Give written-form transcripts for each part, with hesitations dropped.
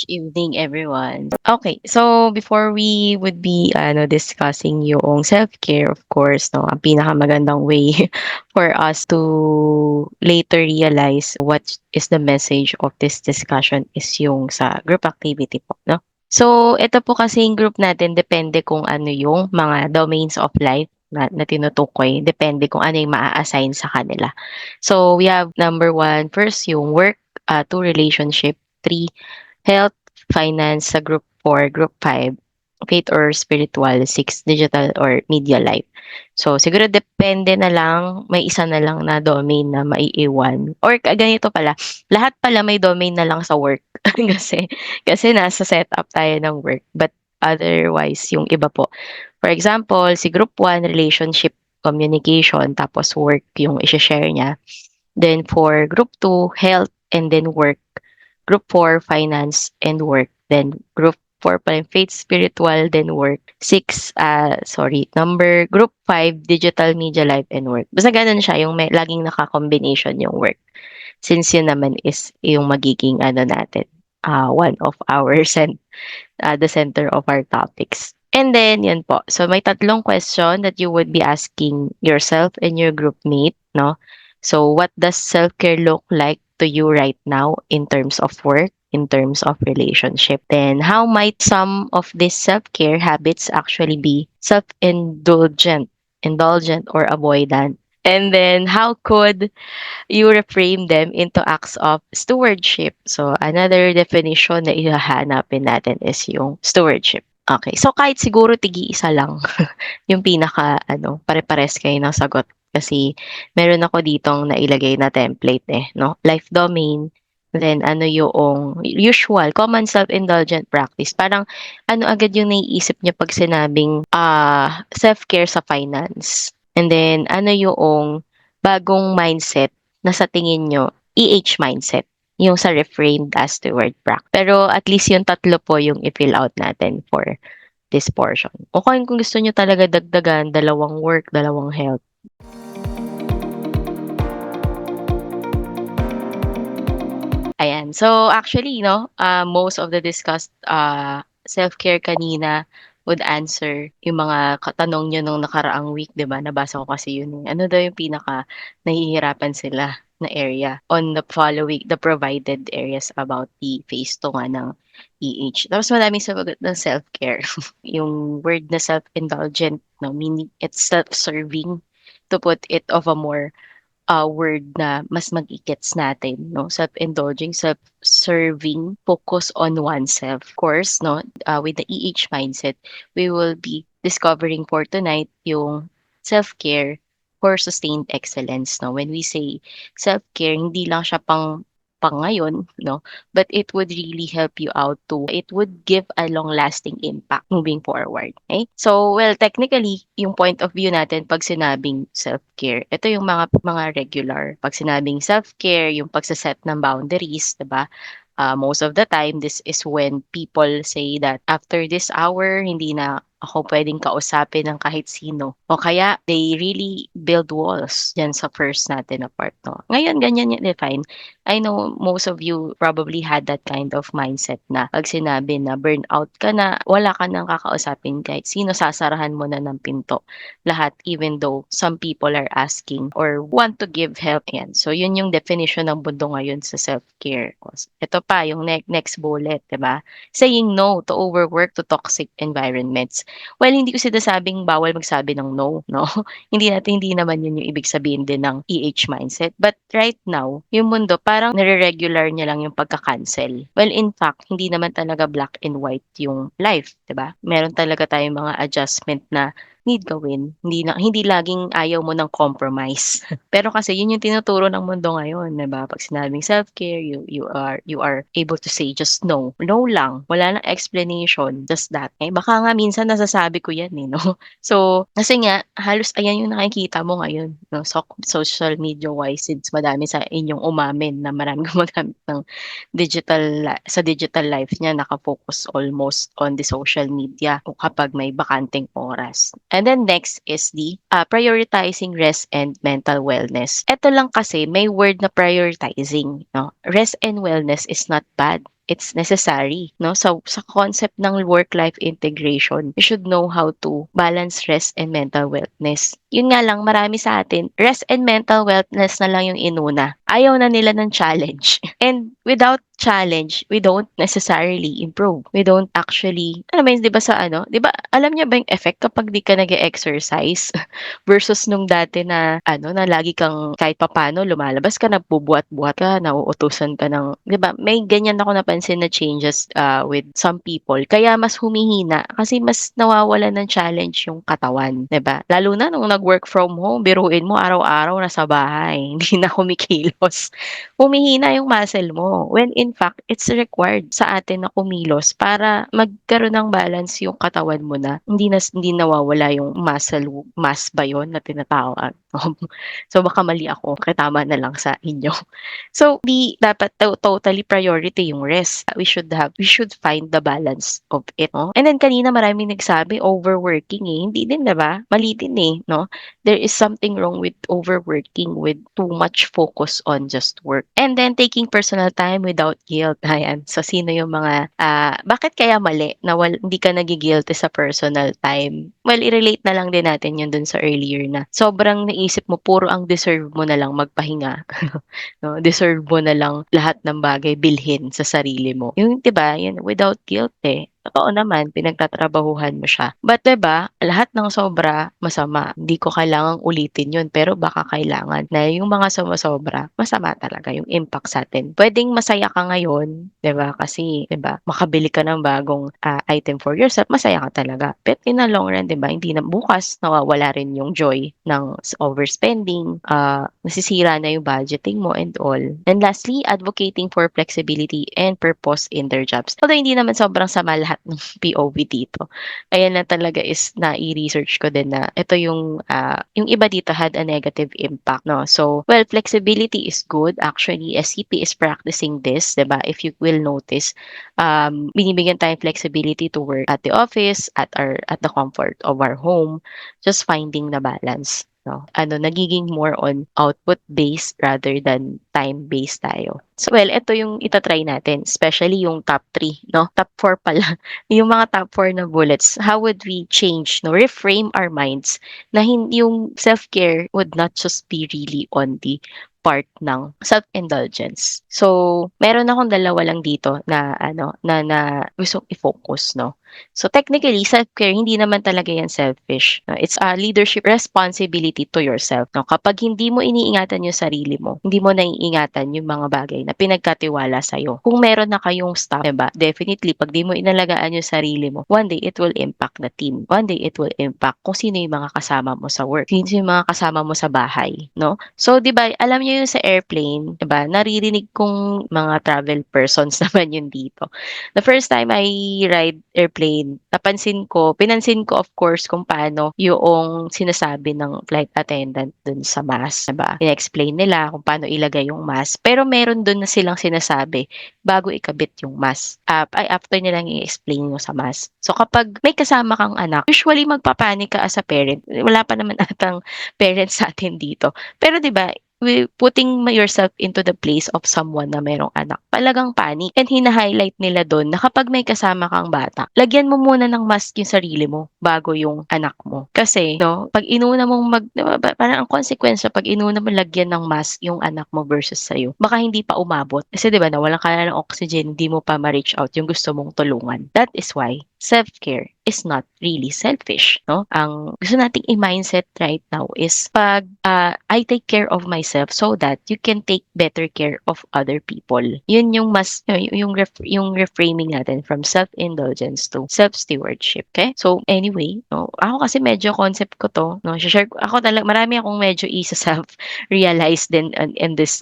evening, everyone. Okay, so before we would be discussing yung self-care, of course, no, ang pinakamagandang way for us to later realize what is the message of this discussion is yung sa group activity po, no? So, ito po kasing group natin, depende kung ano yung mga domains of life na tinutukoy. Depende kung ano yung maa-assign sa kanila. So, we have number one, first yung work, two, relationship, three, health, finance sa group 4, group 5, faith or spiritual, 6, digital or media life. So, siguro depende na lang, may isa na lang na domain na maiiwan. Or ganito pala, lahat pala may domain na lang sa work. kasi nasa setup tayo ng work. But otherwise, yung iba po. For example, si group 1, relationship, communication, tapos work yung i-share niya. Then for group 2, health and then work. Group 4, finance and work. Then group 4 pa rin, faith, spiritual, then work. 6, group 5, digital media life and work. Basta ganun siya, yung may, laging naka-combination yung work. Since yun naman is yung magiging natin, one of our the center of our topics. And then, yun po. So, may tatlong question that you would be asking yourself and your group mate, no? So, what does self-care look like to you right now in terms of work, in terms of relationship? Then, how might some of these self-care habits actually be indulgent or avoidant? And then, how could you reframe them into acts of stewardship? So, another definition na ihahanapin natin is yung stewardship. Okay. So, kahit siguro tigi-isa lang yung pinaka, pare-pares kayo ng sagot. Kasi, meron ako ditong nailagay na template no? Life domain, then yung usual, common self-indulgent practice. Parang, agad yung naiisip niya pag sinabing self-care sa finance. And then, yung bagong mindset na sa tingin nyo, mindset, yung sa reframed as the word practice. Pero at least yung tatlo po yung i-fill out natin for this portion. O kung gusto nyo talaga dagdagan, dalawang work, dalawang health. Ayan. So actually, no, most of the discussed self-care kanina would answer yung mga katanong nyo nung nakaraang week, 'di ba? Nabasa ko kasi yun. Ano daw yung pinaka nahihirapan sila na area on the provided areas about the phase 2 nga ng Tapos madaming sabagot ng self-care. Yung word na self-indulgent, no, meaning it's self-serving to put it of a more word na mas mag-i-gets natin, no? Self-indulging, self-serving, focus on oneself. Of course, no, with the mindset, we will be discovering for tonight yung self-care for sustained excellence, no? When we say self-care, hindi lang siya pang ngayon, no? But it would really help you out to, it would give a long-lasting impact moving forward. Okay? So, well, technically, yung point of view natin pag sinabing self-care, ito yung mga regular. Pag sinabing self-care, yung pagsaset ng boundaries, 'di ba? Most of the time, this is when people say that after this hour, hindi na ako pwedeng kausapin ng kahit sino. O kaya, they really build walls dyan sa first natin na part, no? Ngayon, ganyan yung define. I know most of you probably had that kind of mindset na pag sinabi na burnout ka na, wala ka nang kakausapin kahit sino, sasarahan mo na ng pinto. Lahat, even though some people are asking or want to give help. Yan. So, yun yung definition ng mundo ngayon sa self-care. Ito pa, yung next bullet, diba? Saying no to overwork, to toxic environments. Well, hindi ko sinasabing bawal magsabi ng no, no? Hindi naman yun yung ibig sabihin din ng mindset. But right now, yung mundo parang nire-regular niya lang yung pagka-cancel. Well, in fact, hindi naman talaga black and white yung life, 'di ba? Meron talaga tayong mga adjustment na need gawin. Hindi laging ayaw mo ng compromise. Pero kasi yun yung tinuturo ng mundo ngayon, 'di ba? Pag sinabing self-care, you are able to say just no. No lang. Wala nang explanation, just that. Eh baka nga minsan nasasabi ko 'yan no. So, kasi nga halos ayan yung nakikita mo ngayon, no, social media wise since madami sa inyong umamin na maraming gumagamit ng sa digital life niya naka-focus almost on the social media o kapag may bakanteng oras. And then next is the prioritizing rest and mental wellness. Ito lang kasi may word na prioritizing, no? Rest and wellness is not bad. it's necessary, no? Sa concept ng work-life integration, you should know how to balance rest and mental wellness. Yun nga lang, marami sa atin, rest and mental wellness na lang yung inuna. Ayaw na nila ng challenge. And without challenge, we don't necessarily improve. We don't actually, alam mo yun, di ba sa ano, di ba, alam niya ba yung effect kapag di ka nag-exercise versus nung dati na, ano, na lagi kang kahit papano lumalabas ka, nagbubuhat-buhat ka, nauutusan ka ng, di ba, may ganyan ako napansin na changes with some people. Kaya mas humihina kasi mas nawawala ng challenge yung katawan, di ba? Lalo na nung nag-work from home, biruin mo araw-araw nasa bahay, hindi na kumikilos. Humihina yung muscle mo when in fact it's required sa atin na kumilos para magkaroon ng balance yung katawan mo na hindi nawawala yung muscle mass ba yun na tinatawag? So baka mali ako, tama na lang sa inyo. So di dapat totally priority yung rest. We should find the balance of it, no? And then kanina maraming nagsabi overworking eh. Hindi din, 'di ba? Mali din eh, no? There is something wrong with overworking with too much focus on just work. And then taking personal time without guilt. Ayan. So sino yung mga bakit kaya mali na hindi ka nagi-guilty sa personal time? Well, i-relate na lang din natin yun dun sa earlier na sobrang naisip mo puro ang deserve mo na lang magpahinga. No? Deserve mo na lang lahat ng bagay bilhin sa sarili mo. Yung 'di ba, yun without guilt eh. Totoo naman, pinagtatrabahuhan mo siya. But 'di ba, lahat ng sobra masama. Hindi ko kailangang ulitin yun, pero baka kailangan na yung mga sumosobra, masama talaga yung impact sa atin. Pwedeng masaya ka ngayon, 'di ba? Kasi 'di ba, makabili ka ng bagong item for yourself, masaya ka talaga. But in the long run, 'di ba, hindi na bukas nawawala rin yung joy ng overspending, nasisira na yung budgeting mo and all. And lastly, advocating for flexibility and purpose in their jobs. Although hindi naman sobrang sama lahat ng POV dito. Ayan na talaga is na-i-research ko din na ito yung iba dito had a negative impact, no? So, well, flexibility is good. Actually, SCP is practicing this, 'di ba? If you will notice, binibigyan tayong flexibility to work at the office, at the comfort of our home, just finding the balance. No? Nagiging more on output based rather than time based tayo. So well, ito yung itatry natin, especially yung top 3, no? Top 4 pala. Yung mga top 4 na bullets. How would we change, no? Reframe our minds na yung self-care would not just be really on the part ng self-indulgence. So, meron akong dalawa lang dito na na gustong i-focus, no? So technically, self-care hindi naman talaga yan selfish. No? It's a leadership responsibility to yourself. No? Kapag hindi mo iniingatan yung sarili mo, hindi mo naiingatan yung mga bagay na pinagkatiwala sa'yo. Kung meron na kayong staff, diba? Definitely, pag di mo inalagaan yung sarili mo, one day it will impact the team. One day it will impact kung sino yung mga kasama mo sa work. Sino yung mga kasama mo sa bahay. No? So, diba, alam niyo yung sa airplane, diba, naririnig kong mga travel persons naman yun dito. The first time I ride airplane, pinansin ko of course kung paano yung sinasabi ng flight attendant dun sa mask, diba? Ina-explain nila kung paano ilagay yung mask. Pero meron dun na silang sinasabi bago ikabit yung mask. After nilang i-explain mo sa mask. So kapag may kasama kang anak, usually magpapanik ka as a parent. Wala pa naman atang parents sa atin dito. Pero 'di ba, putting yourself into the place of someone na merong anak, talagang panic. And hina-highlight nila doon na kapag may kasama kang bata, lagyan mo muna ng mask yung sarili mo bago yung anak mo. Kasi, no, pag inuna mong parang ang consequence pag inuna mo lagyan ng mask yung anak mo versus sa'yo, baka hindi pa umabot. Kasi di ba, nawalan ka na ng oxygen, hindi mo pa ma-reach out yung gusto mong tulungan. That is why self-care is not really selfish, no? Ang gusto nating i-mindset right now is pag I take care of myself so that you can take better care of other people. Yun yung mas yung reframing natin from self-indulgence to self-stewardship, okay? So anyway, no, ako kasi medyo concept ko to, no, share ako talaga marami akong medyo isa-self-realize din in this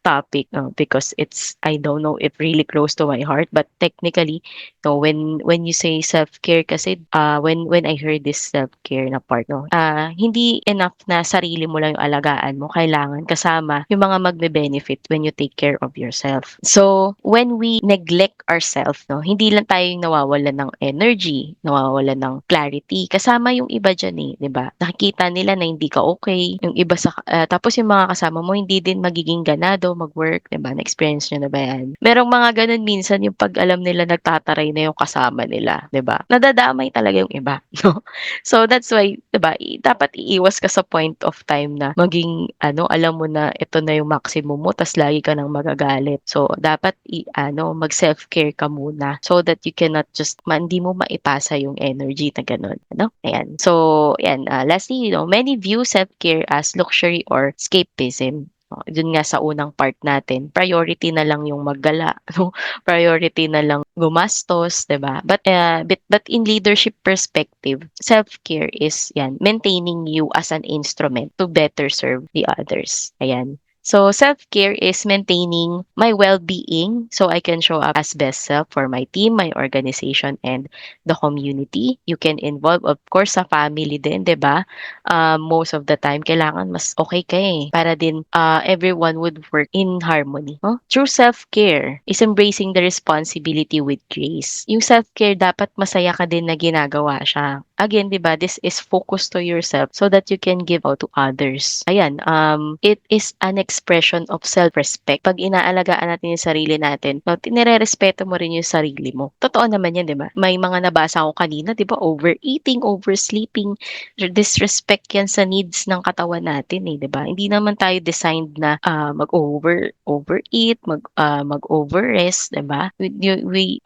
topic, no, because it's I don't know if really close to my heart, but technically, no, when you say self-care kasi when I heard this self-care na part, no, hindi enough na sarili mo lang yung alagaan mo, kailangan kasama yung mga magbe-benefit when you take care of yourself. So when we neglect ourselves, no, hindi lang tayo yung nawawalan ng energy, nawawalan ng clarity, kasama yung iba dyan eh, 'di ba? Nakikita nila na hindi ka okay, yung iba tapos yung mga kasama mo hindi din magiging ganado, mag-work, 'di ba, na-experience niyo na ba 'yan? Merong mga gano'n minsan yung 'pag alam nila nagtataray na yung kasama nila, 'di ba? Nadadamay talaga yung iba, 'no? So, that's why, 'di ba, dapat iiwas ka sa point of time na maging ano, alam mo na ito na yung maximum mo ta's lagi ka ng magagalit. So, dapat ano, mag-self-care ka muna so that you cannot just hindi mo maipasa yung energy na gano'n, ano? Ayan. So, ayan, lastly, many view self-care as luxury or escapism. Oh, dun nga sa unang part natin, priority na lang yung maggala, 'no? Priority na lang gumastos, 'di ba? But in leadership perspective, self-care is 'yan, maintaining you as an instrument to better serve the others. Ayan. So self-care is maintaining my well-being so I can show up as best self for my team, my organization, and the community. You can involve, of course, sa family din, 'di ba? Most of the time, kailangan mas okay ka eh, para din everyone would work in harmony. No? True self-care is embracing the responsibility with grace. Yung self-care, dapat masaya ka din na ginagawa siya. Again, di ba, this is focus to yourself so that you can give out to others. Ayan, it is an expression of self-respect. Pag inaalagaan natin yung sarili natin, no, nire-respeto mo rin yung sarili mo. Totoo naman yan, di ba? May mga nabasa ko kanina, di ba, overeating, oversleeping, disrespect yan sa needs ng katawan natin eh, 'di ba? Hindi naman tayo designed na overeat, mag-over-rest, 'di ba?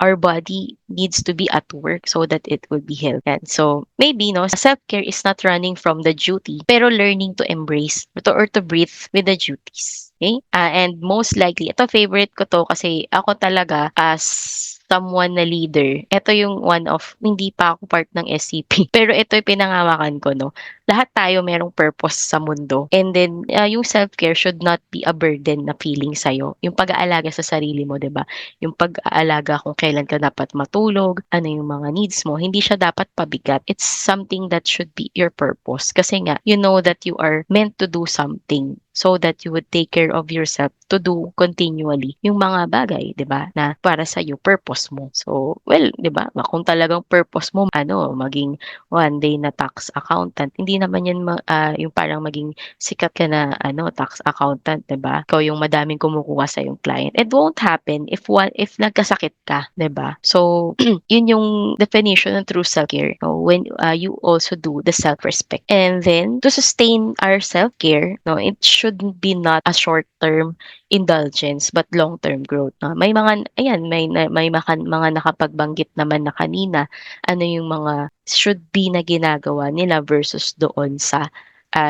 Our body needs to be at work so that it will be healthy. And so maybe no, self-care is not running from the duty, pero learning to embrace or to breathe with the duties. Okay? And most likely, ito favorite ko to kasi ako talaga as someone na leader, ito yung one of, hindi pa ako part ng SCP, pero ito yung pinangawakan ko, no? Lahat tayo merong purpose sa mundo. And then, yung self-care should not be a burden na feeling sa'yo. Yung pag-aalaga sa sarili mo, 'di ba? Yung pag-aalaga kung kailan ka dapat matulog, ano yung mga needs mo, hindi siya dapat pabigat. It's something that should be your purpose. Kasi nga, you know that you are meant to do something so that you would take care of yourself to do continually yung mga bagay, 'di ba? Na para sa iyo purpose mo. So, well, 'di ba? Kung talagang purpose mo maging one day na tax accountant, hindi naman 'yan yung parang maging sikat ka na tax accountant, 'di ba? Ikaw yung madaming kumukuha sa yung client. It won't happen if nagkasakit ka, 'di ba? So, yun yung definition ng true self-care. No? When you also do the self-respect. And then to sustain our self-care, no, it should be not a short-term indulgence but long-term growth. No? May mga ayan, mga nakapagbanggit naman na kanina ano yung mga should be na ginagawa nila versus doon sa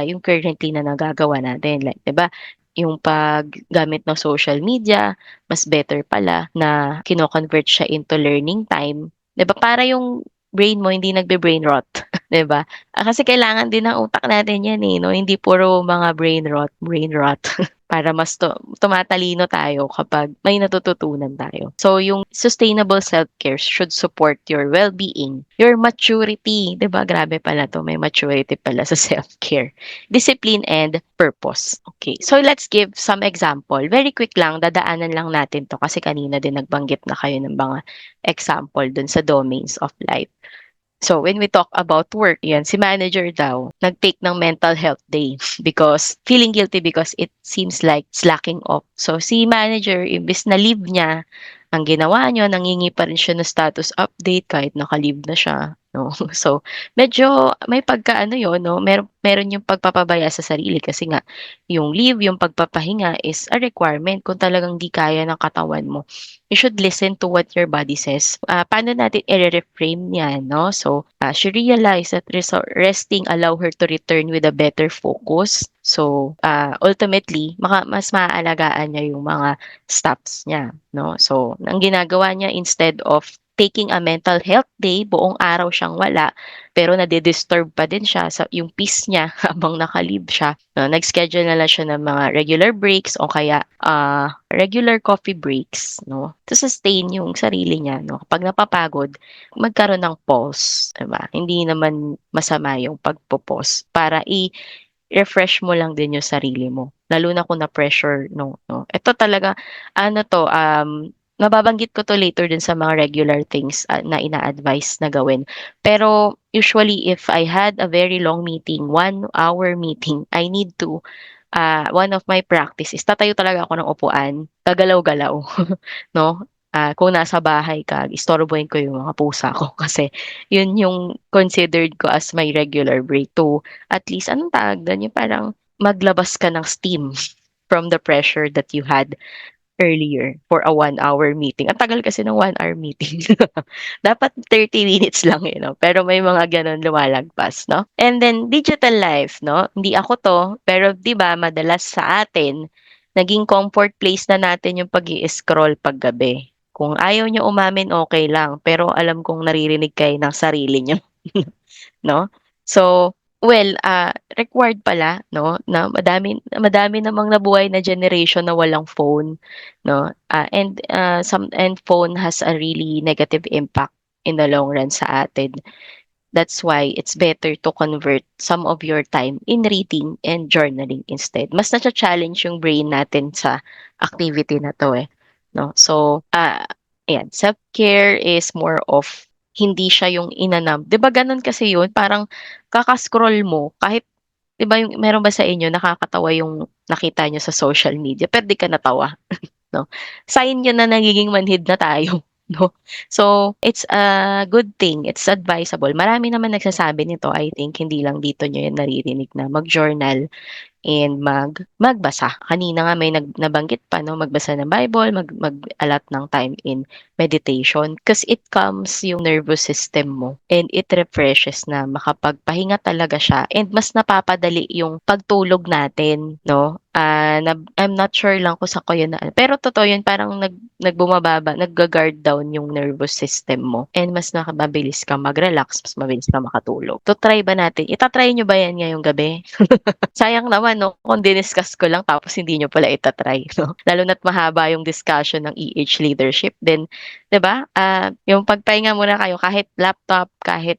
yung currently na nagagawa natin. Like, 'di ba? Yung paggamit ng social media, mas better pala na kino-convert siya into learning time. 'Di ba? Para yung brain mo hindi nagbe-brain rot, 'di ba? Kasi kailangan din ng utak natin 'yan eh, 'no? Hindi puro mga brain rot. Para mas tumatalino tayo kapag may natututunan tayo. So, yung sustainable self-care should support your well-being, your maturity, 'di ba? Grabe pala 'to, may maturity pala sa self-care. Discipline and purpose. Okay. So, let's give some example. Very quick lang, dadaanan lang natin 'to kasi kanina din nagbanggit na kayo ng mga example dun sa domains of life. So, when we talk about work, yan, si manager daw, nag-take ng mental health day because feeling guilty because it seems like slacking off. So, si manager, imbis na leave niya, ang ginawa niya, nangingi pa rin siya ng status update kahit naka-leave na siya. No? So, medyo may pagkaano yun, no? Meron yung pagpapabaya sa sarili kasi nga, yung leave, yung pagpapahinga is a requirement kung talagang di kaya ng katawan mo. You should listen to what your body says. Paano natin i-reframe yan, no? So, she realized that resting allow her to return with a better focus. So, ultimately, mas maaalagaan niya yung mga stops niya, no? So, ang ginagawa niya instead of taking a mental health day, buong araw siyang wala, pero nade-disturb pa din siya sa yung peace niya habang naka-leave siya. No, nag-schedule na lang siya ng mga regular breaks o kaya regular coffee breaks, no? To sustain yung sarili niya, no? Kapag napapagod, magkaroon ng pause, 'di ba? Hindi naman masama yung pagpo-pause para refresh mo lang din yung sarili mo. Lalo na kung na-pressure, no. Ito talaga, mababanggit ko 'to later din sa mga regular things, na ina-advise na gawin. Pero usually if I had a very long meeting, 1 hour meeting, I need to one of my practice is tatayo talaga ako ng upuan, gagalaw-galaw 'no. Kung nasa bahay ka, istorbohin ko yung mga pusa ko kasi yun yung considered ko as my regular break to at least anong tawag dun, yung parang maglabas ka ng steam from the pressure that you had earlier for a 1 hour meeting. Ang tagal kasi ng 1 hour meeting. Dapat 30 minutes lang, eh, 'no, pero may mga gano'n lumalagpas 'no. And then digital life 'no, hindi ako 'to, pero 'di ba madalas sa atin, naging comfort place na natin yung pag-i-scroll paggabi. Kung ayaw niyo umamin, okey lang, pero alam kong naririnig kayo ng sarili niyo. 'No? So, well, required pala 'no, na madami madami namang nabuhay na generation na walang phone 'no, and phone has a really negative impact in the long run sa atin. That's why it's better to convert some of your time in reading and journaling instead. Mas nacha-challenge yung brain natin sa activity na 'to, eh, 'no? So, ayan, self-care is more of hindi siya yung inanam 'di ba gano'n kasi yun parang kaka-scroll mo kahit 'di ba yung meron ba sa inyo nakakatawa yung nakita niyo sa social media pero 'di ka natawa? 'No? Sign yun na nagiging manhid na tayo 'no? So, it's a good thing, it's advisable. Marami naman nagsasabi nito, I think hindi lang dito niyo yan naririnig na mag-journal and magbasa. Kanina nga may nabanggit pa 'no, magbasa ng Bible, mag-allot ng time in meditation kasi it calms yung nervous system mo and it refreshes na makapagpahinga talaga siya and mas napapadali yung pagtulog natin 'no. I'm not sure lang kung saan ko yun pero totoo yun parang nagga-guard down yung nervous system mo and mas mabilis kang mag-relax, mas mabilis kang makatulog. Try ba natin ita-try niyo ba yan ngayong gabi? Sayang naman 'no, kung diniscuss ko lang tapos hindi niyo pala 'no, lalo na't mahaba yung discussion ng leadership then 'di ba, yung pagpahinga muna kayo kahit laptop, kahit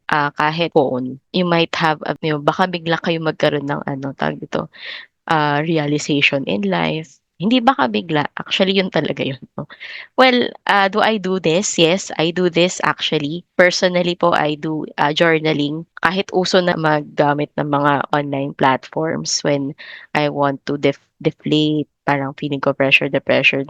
phone, you might have baka bigla kayong magkaroon ng ano, tawag dito, realization in life. Hindi baka bigla, actually yun talaga yun 'no. Well, do I do this? Yes, I do this actually. Personally po, I do, journaling. Kahit uso na maggamit ng mga online platforms when I want to deflate, parang feeling ko pressured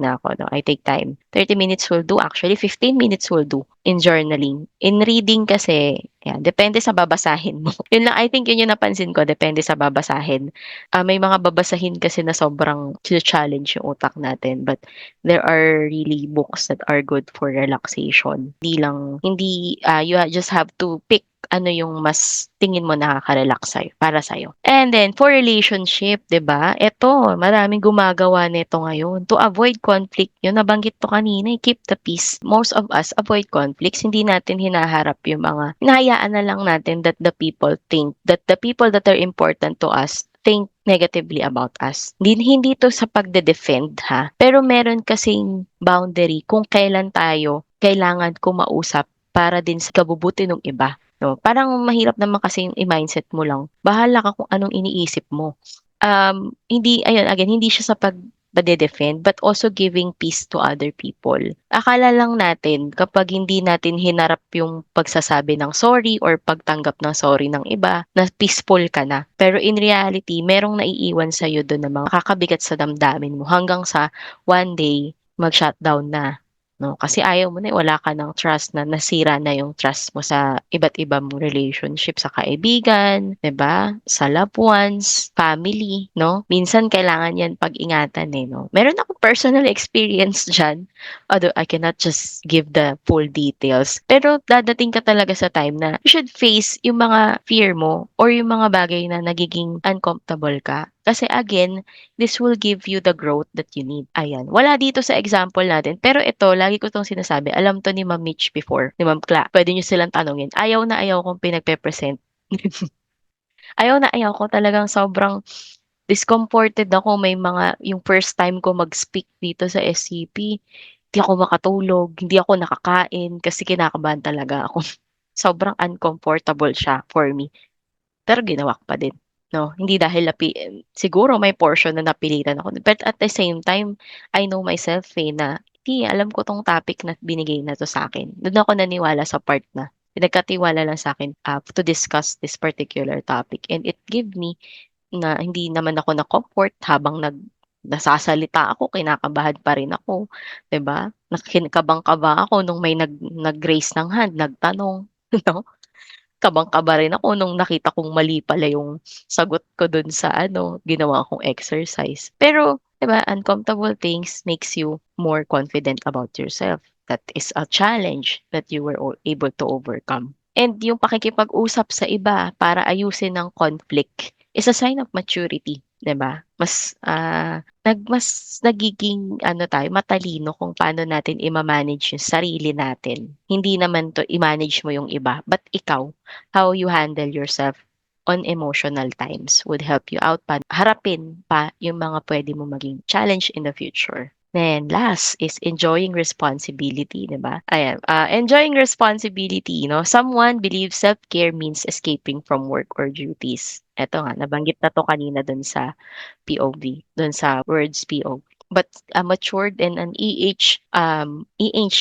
na ako 'no, I take time. 30 minutes will do, actually 15 minutes will do in journaling. In reading kasi, yan, depende sa babasahin mo. Yun lang, I think yun yung napansin ko, depende sa babasahin. May mga babasahin kasi na sobrang challenge yung utak natin but there are really books that are good for relaxation. You just have to pick ano yung mas tingin mo nakaka-relax sa'yo, para sa'yo. And then for relationship, 'di ba? Eto, maraming gumagawa nito ngayon to avoid conflict. Yung nabanggit ko kanina, keep the peace. Most of us avoid conflicts. Hindi natin hinaharap yung hinahayaan na lang natin that the people that are important to us think negatively about us. Hindi 'to sa pagde-defend ha, pero meron kasing boundary kung kailan tayo kailangan kumausap para din sa ikabubuti ng iba, 'no? Parang mahirap naman kasi yung i-mindset mo lang, bahala ka kung anong iniisip mo. Hindi ayun again, hindi siya sa pagde-defend but also giving peace to other people. Akala lang natin kapag hindi natin hinarap yung pagsasabi ng sorry or pagtanggap ng sorry ng iba, na peaceful ka na. Pero in reality, merong naiiwan sa'yo dun na mga nakakabigat sa damdamin mo hanggang sa one day mag-shutdown na. 'No, kasi ayaw mo na, eh, wala ka ng trust na nasira na yung trust mo sa iba't iba mong relationship, sa kaibigan, 'di ba, sa loved ones, family, 'no? Minsan kailangan 'yan pag-ingatan, eh, 'no? Meron akong personal experience diyan, although I cannot just give the full details. Pero dadating ka talaga sa time na you should face yung mga fear mo or yung mga bagay na nagiging uncomfortable ka. Kasi again, this will give you the growth that you need. Ayan. Wala dito sa example natin. Pero ito, lagi ko 'tong sinasabi. Alam 'to ni Ma'am Mitch before, ni Ma'am Kla. Puwede niyo silang tanungin. Ayaw na ayaw kong pinagpe-present. Ayaw na ayaw ko. Talagang sobrang discomforted ako. May mga yung first time ko mag-speak dito sa SCP, hindi ako makatulog, hindi ako nakakain kasi kinakabahan talaga ako. Sobrang uncomfortable siya for me. Pero ginawa ko pa din, 'no? Hindi dahil siguro may portion na napilitan ako, but at the same time, I know myself, eh, na, "Hindi, alam ko 'tong topic na binigay na 'to sa'kin." Dun ako naniwala sa part na pinagkatiwala lang sa'kin, to discuss this particular topic and it give me na hindi naman ako na-comfort habang nasasalita ako, kinakabahan pa rin ako, 'di ba? Kabang-kaba ako nung may nag-raise ng hand, nagtanong, 'no? Kabang-kaba rin ako nung nakita kong mali pala yung sagot ko dun sa ano, ginawa kong exercise. Pero 'di ba, uncomfortable things makes you more confident about yourself. That is a challenge that you were able to overcome. And yung pakikipag-usap sa iba para ayusin ang conflict is a sign of maturity, 'di ba? Mas nagiging ano tayo, matalino kung paano natin ima-manage yung sarili natin. Hindi naman 'to i-manage mo yung iba, but ikaw, how you handle yourself on emotional times would help you out pa harapin pa yung mga puwede mong maging challenge in the future. Then last is enjoying responsibility, 'di ba? Ayan, enjoying responsibility 'no, someone believes self-care means escaping from work or duties. Eto nga, nabanggit na 'to kanina dun sa POV, dun sa words POV. But a matured and an EH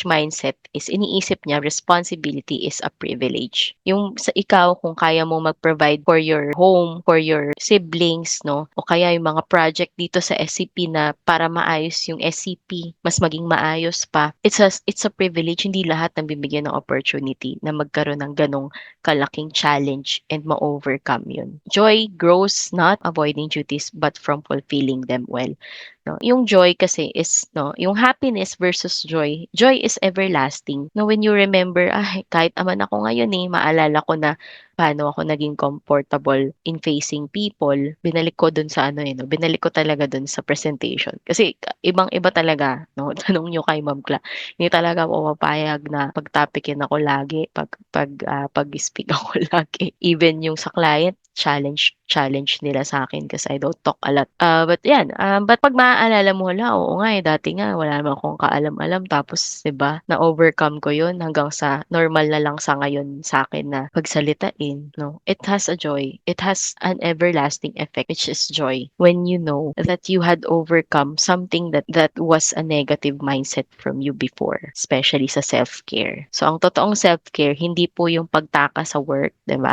mindset is iniisip niya responsibility is a privilege. Yung sa ikaw kung kaya mo mag-provide for your home, for your siblings, no? O kaya yung mga project dito sa SCP na para maayos yung SCP, mas maging maayos pa. It's a privilege, hindi lahat ng bibigyan ng opportunity na magkaroon ng ganong kalaking challenge and ma-overcome yun. Joy grows not avoiding duties but from fulfilling them well. No, yung joy kasi is no, yung happiness versus joy. Joy is everlasting. No, when you remember, ay, kahit aman ako ngayon maalala ko na paano ako naging comfortable in facing people. Binalik ko dun sa ano no, binalik ko talaga dun sa presentation. Kasi ibang-iba talaga, no. Tanong niyo kay Ma'am Cla, hindi talaga ako papayag na pagtapikin ako lagi, pag-speak ako lagi. Even yung sa client, challenge nila sa akin kasi I don't talk a lot. But yan, but 'pag maaalala mo, hala, oo nga dati nga wala naman akong kaalam-alam tapos 'di ba, na-overcome ko 'yun hanggang sa normal na lang sa ngayon sa akin na pagsalitain, 'no. It has a joy. It has an everlasting effect, which is joy when you know that you had overcome something that was a negative mindset from you before, especially sa self-care. So ang totoong self-care hindi po yung pagtaka sa work, 'di ba?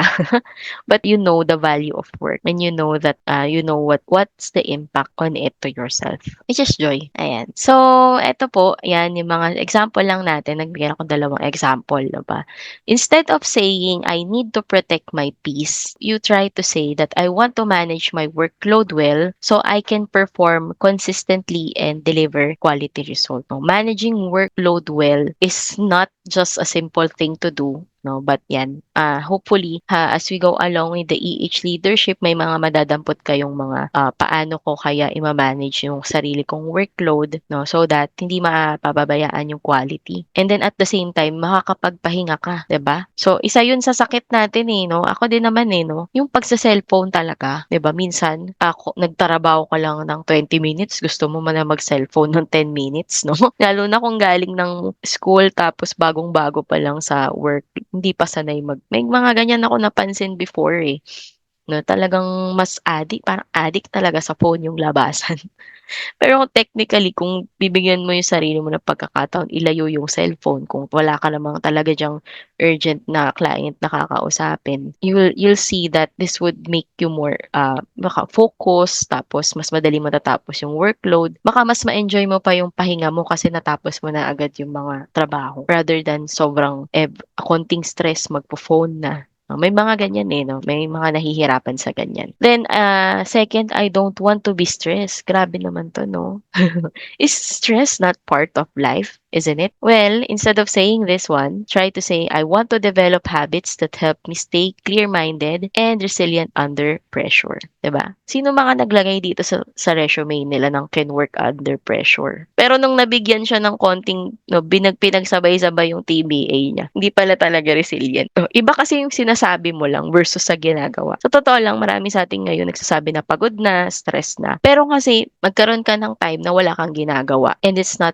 But you know the value of work and you know that you know what's the impact on it to yourself, which is joy. Ayan. So eto po, yan yung mga example lang natin. Nagbigay ako dalawang example, no ba? Instead of saying I need to protect my peace, you try to say that I want to manage my workload well so I can perform consistently and deliver quality result. No, managing workload well is not just a simple thing to do, no, but yan, hopefully as we go along with the leadership, may mga madadampot kayong mga paano ko kaya i-manage yung sarili kong workload, no, so that hindi mapababayaan yung quality, and then at the same time makakapagpahinga ka, 'di ba? So isa yun sa sakit natin no, ako din naman no, yung pagsa-cellphone talaga, 'di ba? Minsan ako nagtrabaho ka lang ng 20 minutes, gusto mo man na mag-cellphone ng 10 minutes, no? Lalo na kung galing ng school tapos bagong-bago pa lang sa work, hindi pa sanay may mga ganyan ako napansin before na talagang mas parang addict talaga sa phone yung labasan. Pero kung technically, kung bibigyan mo yung sarili mo ng pagkakataon, ilayo yung cellphone kung wala ka namang talaga diyang urgent na client na kakausapin, you'll see that this would make you more focus, tapos mas madali matatapos yung workload. Baka mas ma-enjoy mo pa yung pahinga mo kasi natapos mo na agad yung mga trabaho rather than sobrang konting stress magpo-phone na. May mga ganyan no? May mga nahihirapan sa ganyan. Then, second, I don't want to be stressed. Grabe naman 'to 'no? Is stress not part of life, isn't it? Well, instead of saying this one, try to say, I want to develop habits that help me stay clear-minded and resilient under pressure. 'Di ba? Sino mga naglagay dito sa resume nila ng can work under pressure? Pero nung nabigyan siya ng konting no, pinagsabay-sabay yung TBA niya, hindi pala talaga resilient. Iba kasi yung sinasabi mo lang versus sa ginagawa. Sa totoo lang, marami sa atin ngayon nagsasabi na pagod na, stress na. Pero kasi magkaroon ka ng time na wala kang ginagawa and it's not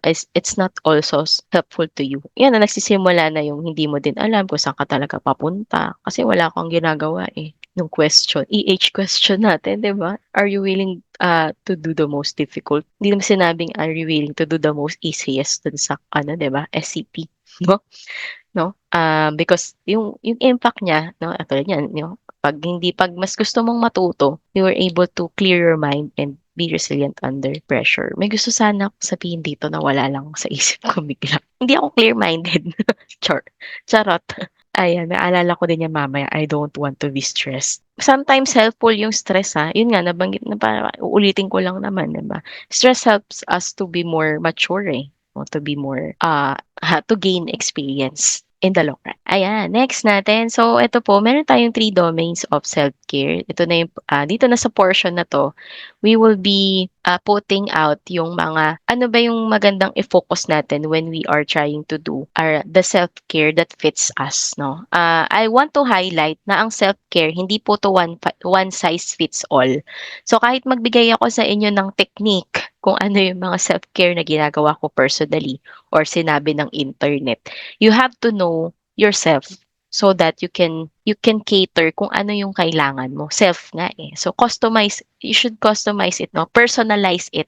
also helpful to you. Yan na nagsisimula na yung hindi mo din alam kung saan ka talaga papunta kasi wala kang ginagawa Yung question, question natin, 'di ba? Are you willing to do the most difficult? Hindi naman sinabing are you willing to do the most easiest dun sa ano, 'di ba? SCP, no? No? Because yung impact niya, no, tulad niyan, pag mas gusto mong matuto, you were able to clear your mind and be resilient under pressure. May gusto sana akong sabihin dito na wala lang sa isip ko bigla. Hindi ako clear-minded. Charot. Ayan, naalala ko din yan mamaya. I don't want to be stressed. Sometimes helpful yung stress ha. Yun nga, nabanggit na parang uulitin ko lang naman, diba? Stress helps us to be more mature eh. O to be more, to gain experience in the long run. Ayan, next natin. So, ito po, meron tayong 3 domains of self-care. Ito na yung, dito na sa portion na to, we will be putting out yung mga, ano ba yung magandang i-focus natin when we are trying to do the self-care that fits us, no? I want to highlight na ang self-care, hindi po to one size fits all. So kahit magbigay ako sa inyo ng technique kung ano yung mga self-care na ginagawa ko personally or sinabi ng internet, you have to know yourself so that you can cater kung ano yung kailangan mo. Self nga eh. So you should customize it, no? Personalize it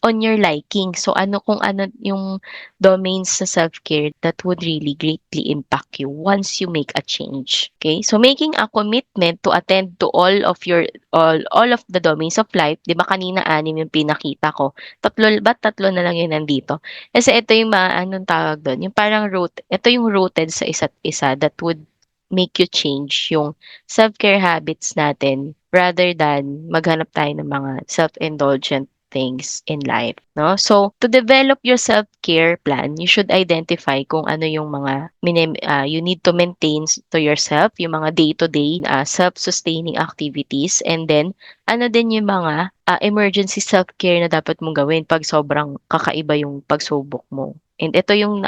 on your liking. So kung ano yung domains sa self-care that would really greatly impact you once you make a change. Okay? So making a commitment to attend to all of the domains of life, 'di ba kanina 6 yung pinakita ko. Tatlo na lang yun nandito. Kasi ito yung anong tawag doon, yung parang ito yung rooted sa isa't isa that would make you change yung self-care habits natin rather than maghanap tayo ng mga self-indulgent things in life, no? So, to develop your self-care plan, you should identify kung ano yung mga you need to maintain to yourself, yung mga day-to-day self-sustaining activities, and then ano din yung mga emergency self-care na dapat mong gawin pag sobrang kakaiba yung pagsubok mo. And ito yung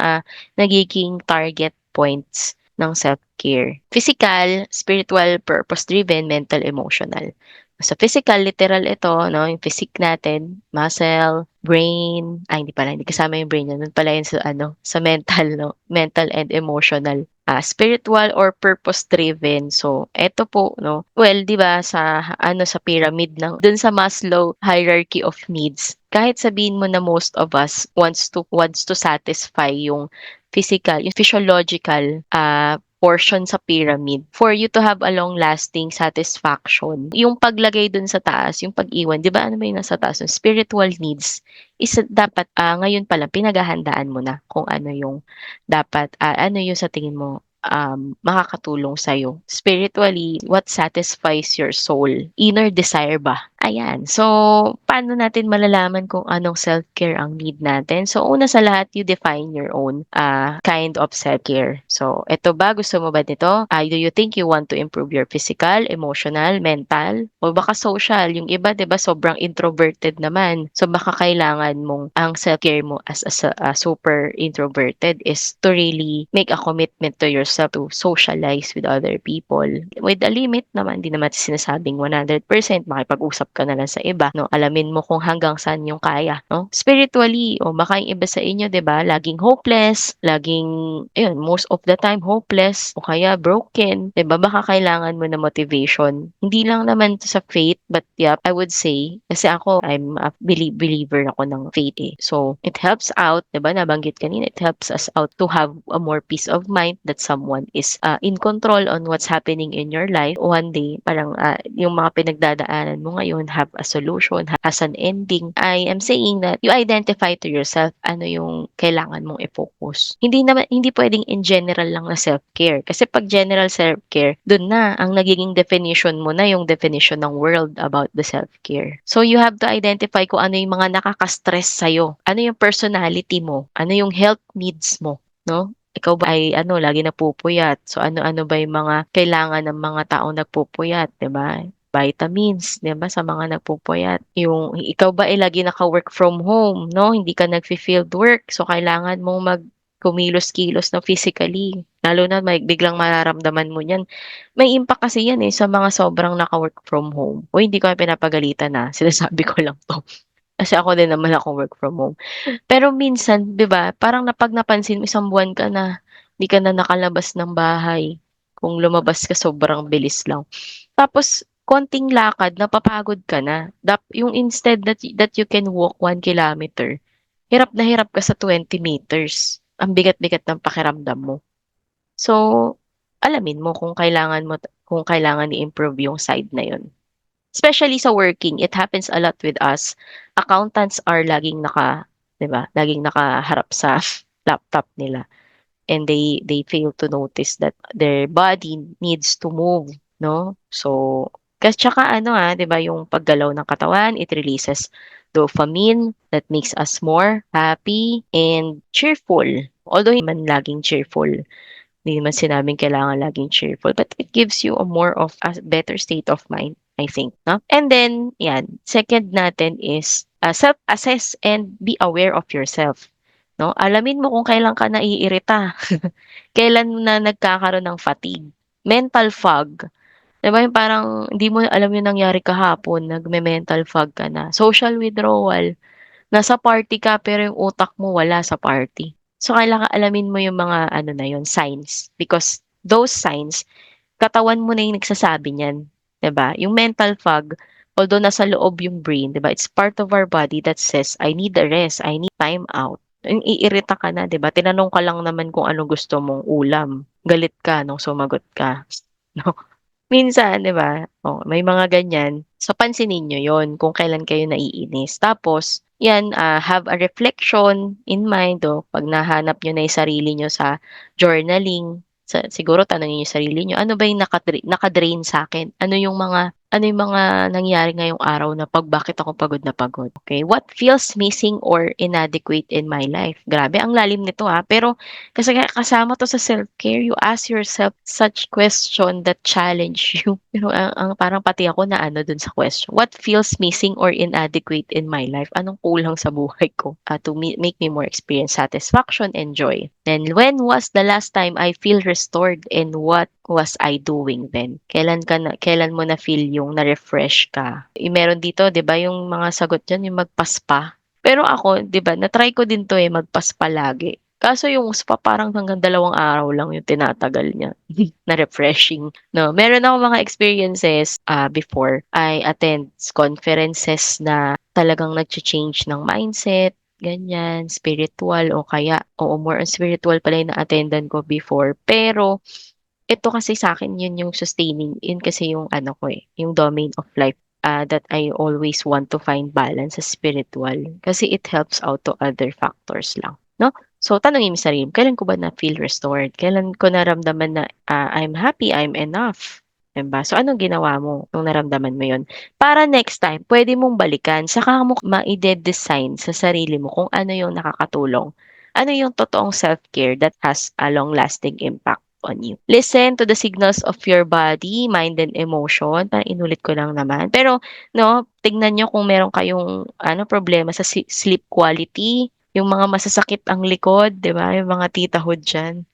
nagiging target points ng self-care. Physical, spiritual, purpose-driven, mental, emotional. Sa physical, literal ito, no? Yung physique natin, muscle, brain, hindi kasama yung brain, yun pala yun sa mental, no? Mental and emotional. Spiritual or purpose-driven. So, eto po, no? Well, di ba, sa pyramid dun sa Maslow hierarchy of needs, kahit sabihin mo na most of us wants to satisfy yung yung physiological portion sa pyramid for you to have a long-lasting satisfaction. Yung paglagay dun sa taas, yung pag-iwan, di ba ano ba yung nasa taas? Yung spiritual needs is dapat ngayon pa lang pinaghahandaan mo na kung ano yung dapat, ano yung sa tingin mo makakatulong sa'yo. Spiritually, what satisfies your soul? Inner desire ba? Ayan. So, paano natin malalaman kung anong self-care ang need natin? So, una sa lahat, you define your own kind of self-care. So, eto ba? Gusto mo ba nito? Do you think you want to improve your physical, emotional, mental, o baka social? Yung iba, di ba, sobrang introverted naman. So, baka kailangan mong ang self-care mo as a super introverted is to really make a commitment to yourself to socialize with other people. With a limit naman, hindi naman sinasabing 100%, makipag-usap ka na lang sa iba, no? Alamin mo kung hanggang saan yung kaya, no? Spiritually, o baka yung iba sa inyo, 'di ba, laging hopeless, most of the time hopeless, o kaya broken, 'di ba? Baka kailangan mo na motivation. Hindi lang naman sa faith, but yeah, I would say, kasi I'm a believer ako ng faith eh. So, it helps out, 'di ba? Nabanggit kanina, it helps us out to have a more peace of mind that someone is in control on what's happening in your life. One day, parang yung mga pinagdadaanan mo ngayon have a solution, has an ending. I am saying that you identify to yourself ano yung kailangan mong i-focus. Hindi pwedeng in general lang na self-care. Kasi pag general self-care, dun na ang nagiging definition mo na yung definition ng world about the self-care. So you have to identify kung ano yung mga nakaka-stress sa'yo. Ano yung personality mo? Ano yung health needs mo? No? Ikaw ba ay lagi napupuyat? So ano-ano ba yung mga kailangan ng mga taong nagpupuyat, 'di ba? Vitamins, 'di ba, sa mga nagpupuyat. Yung ikaw ba ay lagi naka-work from home, no? Hindi ka nagfi-field work. So kailangan mong kumilos-kilos na physically. Lalo na may biglang mararamdaman mo niyan. May impact kasi yan sa mga sobrang naka-work from home. O hindi ko pinapagalitan na, sinasabi ko lang 'to. Kasi ako din naman ako work from home. Pero minsan, 'di ba, parang napansin mo isang buwan ka na, 'di ka na nakalabas ng bahay. Kung lumabas ka sobrang bilis lang. Tapos konting lakad napapagod ka na. Yung instead that you can walk 1 kilometer, hirap na hirap ka sa 20 meters. Ang bigat-bigat ng pakiramdam mo. So, alamin mo kung kailangan i-improve yung side na yun. Especially sa working, it happens a lot with us. Accountants are laging 'di ba? Laging nakaharap sa laptop nila and they fail to notice that their body needs to move, no? So, kasi tsaka ano 'di ba, yung paggalaw ng katawan, it releases dopamine that makes us more happy and cheerful. Although hindi man laging cheerful, hindi naman sinabing kailangan laging cheerful, but it gives you a more of a better state of mind, I think, no? And then, yan, second natin is self-assess and be aware of yourself. No? Alamin mo kung kailan ka naiirita, kailan na nagkakaroon ng fatigue, mental fog. 'Di ba yung parang hindi mo alam yung nangyari kahapon, nagme-mental fog ka na, social withdrawal. Nasa party ka pero yung utak mo wala sa party. So, kailangan alamin mo yung mga ano na yun, signs. Because those signs, katawan mo na yung nagsasabi niyan, 'di ba? Yung mental fog, although nasa loob yung brain, 'di ba? It's part of our body that says, I need a rest, I need time out. Yung iirita ka na, 'di ba? Tinanong ka lang naman kung ano gusto mong ulam. Galit ka nung sumagot ka. No? Minsan, 'di ba? Oh, may mga ganyan. So, pansinin niyo 'yon kung kailan kayo naiinis. Tapos 'yan, have a reflection in mind o 'pag nahanap niyo na 'yung sarili niyo sa journaling, siguro tanungin niyo 'yung sarili niyo, "Ano ba 'yung naka-drain sa'kin? Ano 'yung mga nangyari ngayong araw na bakit ako pagod na pagod? Okay, what feels missing or inadequate in my life?" Grabe ang lalim nito, pero kasi nga kasama 'to sa self-care, you ask yourself such question that challenge you. Pero ang parang pati ako naano dun sa question. What feels missing or inadequate in my life? Anong kulang sa buhay ko, to make me more experience satisfaction and joy? Then, when was the last time I feel restored and what was I doing then? Kailan mo na-feel yung na-refresh ka? Meron dito 'di ba yung mga sagot diyan yung magpa-spa. Pero ako 'di ba na-try ko din 'to, magpa-spa lagi. Kaso yung spa parang hanggang 2 araw lang yung tinatagal niya, na refreshing 'no. Meron akong mga experiences, before I attend conferences na talagang nagcha-change ng mindset, ganyan, spiritual o kaya oo, more on spiritual pala yung na-attendan ko before. Pero ito kasi sa'kin yun yung sustaining, yun kasi yung ano ko, yung domain of life, that I always want to find balance sa spiritual. Kasi it helps out to other factors lang, 'no? So tanungin mo sarili mo, kailan ko ba na-feel restored? Kailan ko naramdaman na, I'm happy, I'm enough, 'di ba? So anong ginawa mo nung naramdaman mo yun? Para next time puwede mong balikan, saka mo maide-design sa sarili mo kung ano yung nakakatulong. Ano yung totoong self-care that has a long-lasting impact on you. Listen to the signals of your body, mind, and emotion. Parang inulit ko lang naman. Pero, no, tignan nyo kung meron kayong problema sa sleep quality, yung mga masasakit ang likod, di ba? Yung mga titahod dyan.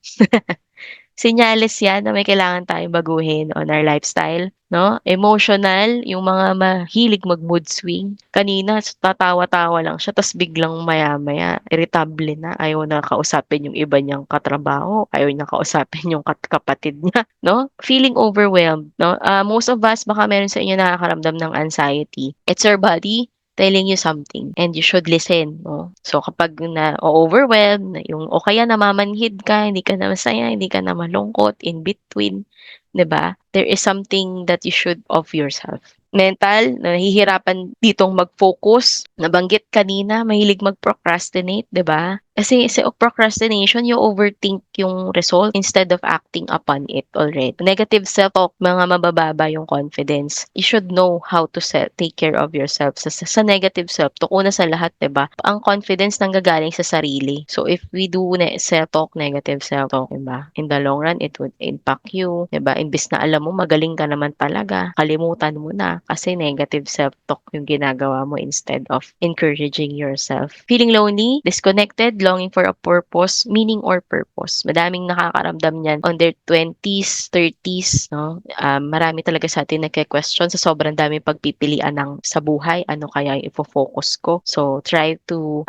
Senyales 'yan na may kailangan tayong baguhin on our lifestyle, 'no? Emotional, yung mga mahilig mag-mood swing. Kanina tatawa-tawa lang siya ta's biglang maya-maya iritable na, ayaw na kausapin yung iba niyang katrabaho, ayaw niya kausapin yung kapatid niya, 'no? Feeling overwhelmed, 'no? Most of us baka meron sa inyo nakakaramdam ng anxiety. It's your body telling you something and you should listen, 'no? So kapag na-o-overwhelmed, yung o kaya namamanhid ka, hindi ka na masaya, hindi ka na malungkot, in between, 'di ba? There is something that you should of yourself. Mental, nahihirapan ditong mag-focus. Nabanggit kanina, mahilig mag-procrastinate, 'di ba? Kasi sa procrastination, you overthink yung result instead of acting upon it already. Negative self-talk, mga mabababa yung confidence. You should know how to take care of yourself. Sa negative self-talk, una sa lahat, 'di ba? Ang confidence nanggagaling sa sarili. So if we do self-talk, negative self-talk, 'di ba? In the long run, it would impact you, 'di ba? Imbes na alam mo magaling ka naman talaga, kalimutan mo na kasi negative self-talk yung ginagawa mo instead of encouraging yourself. Feeling lonely, disconnected, longing for a purpose, meaning or purpose. Madaming nakakaramdam niyan on their 20s, 30s, no? Marami talaga sa atin nagke-question sa sobrang daming pagpipilian sa buhay, ano kaya yung ifo-focus ko. So, try to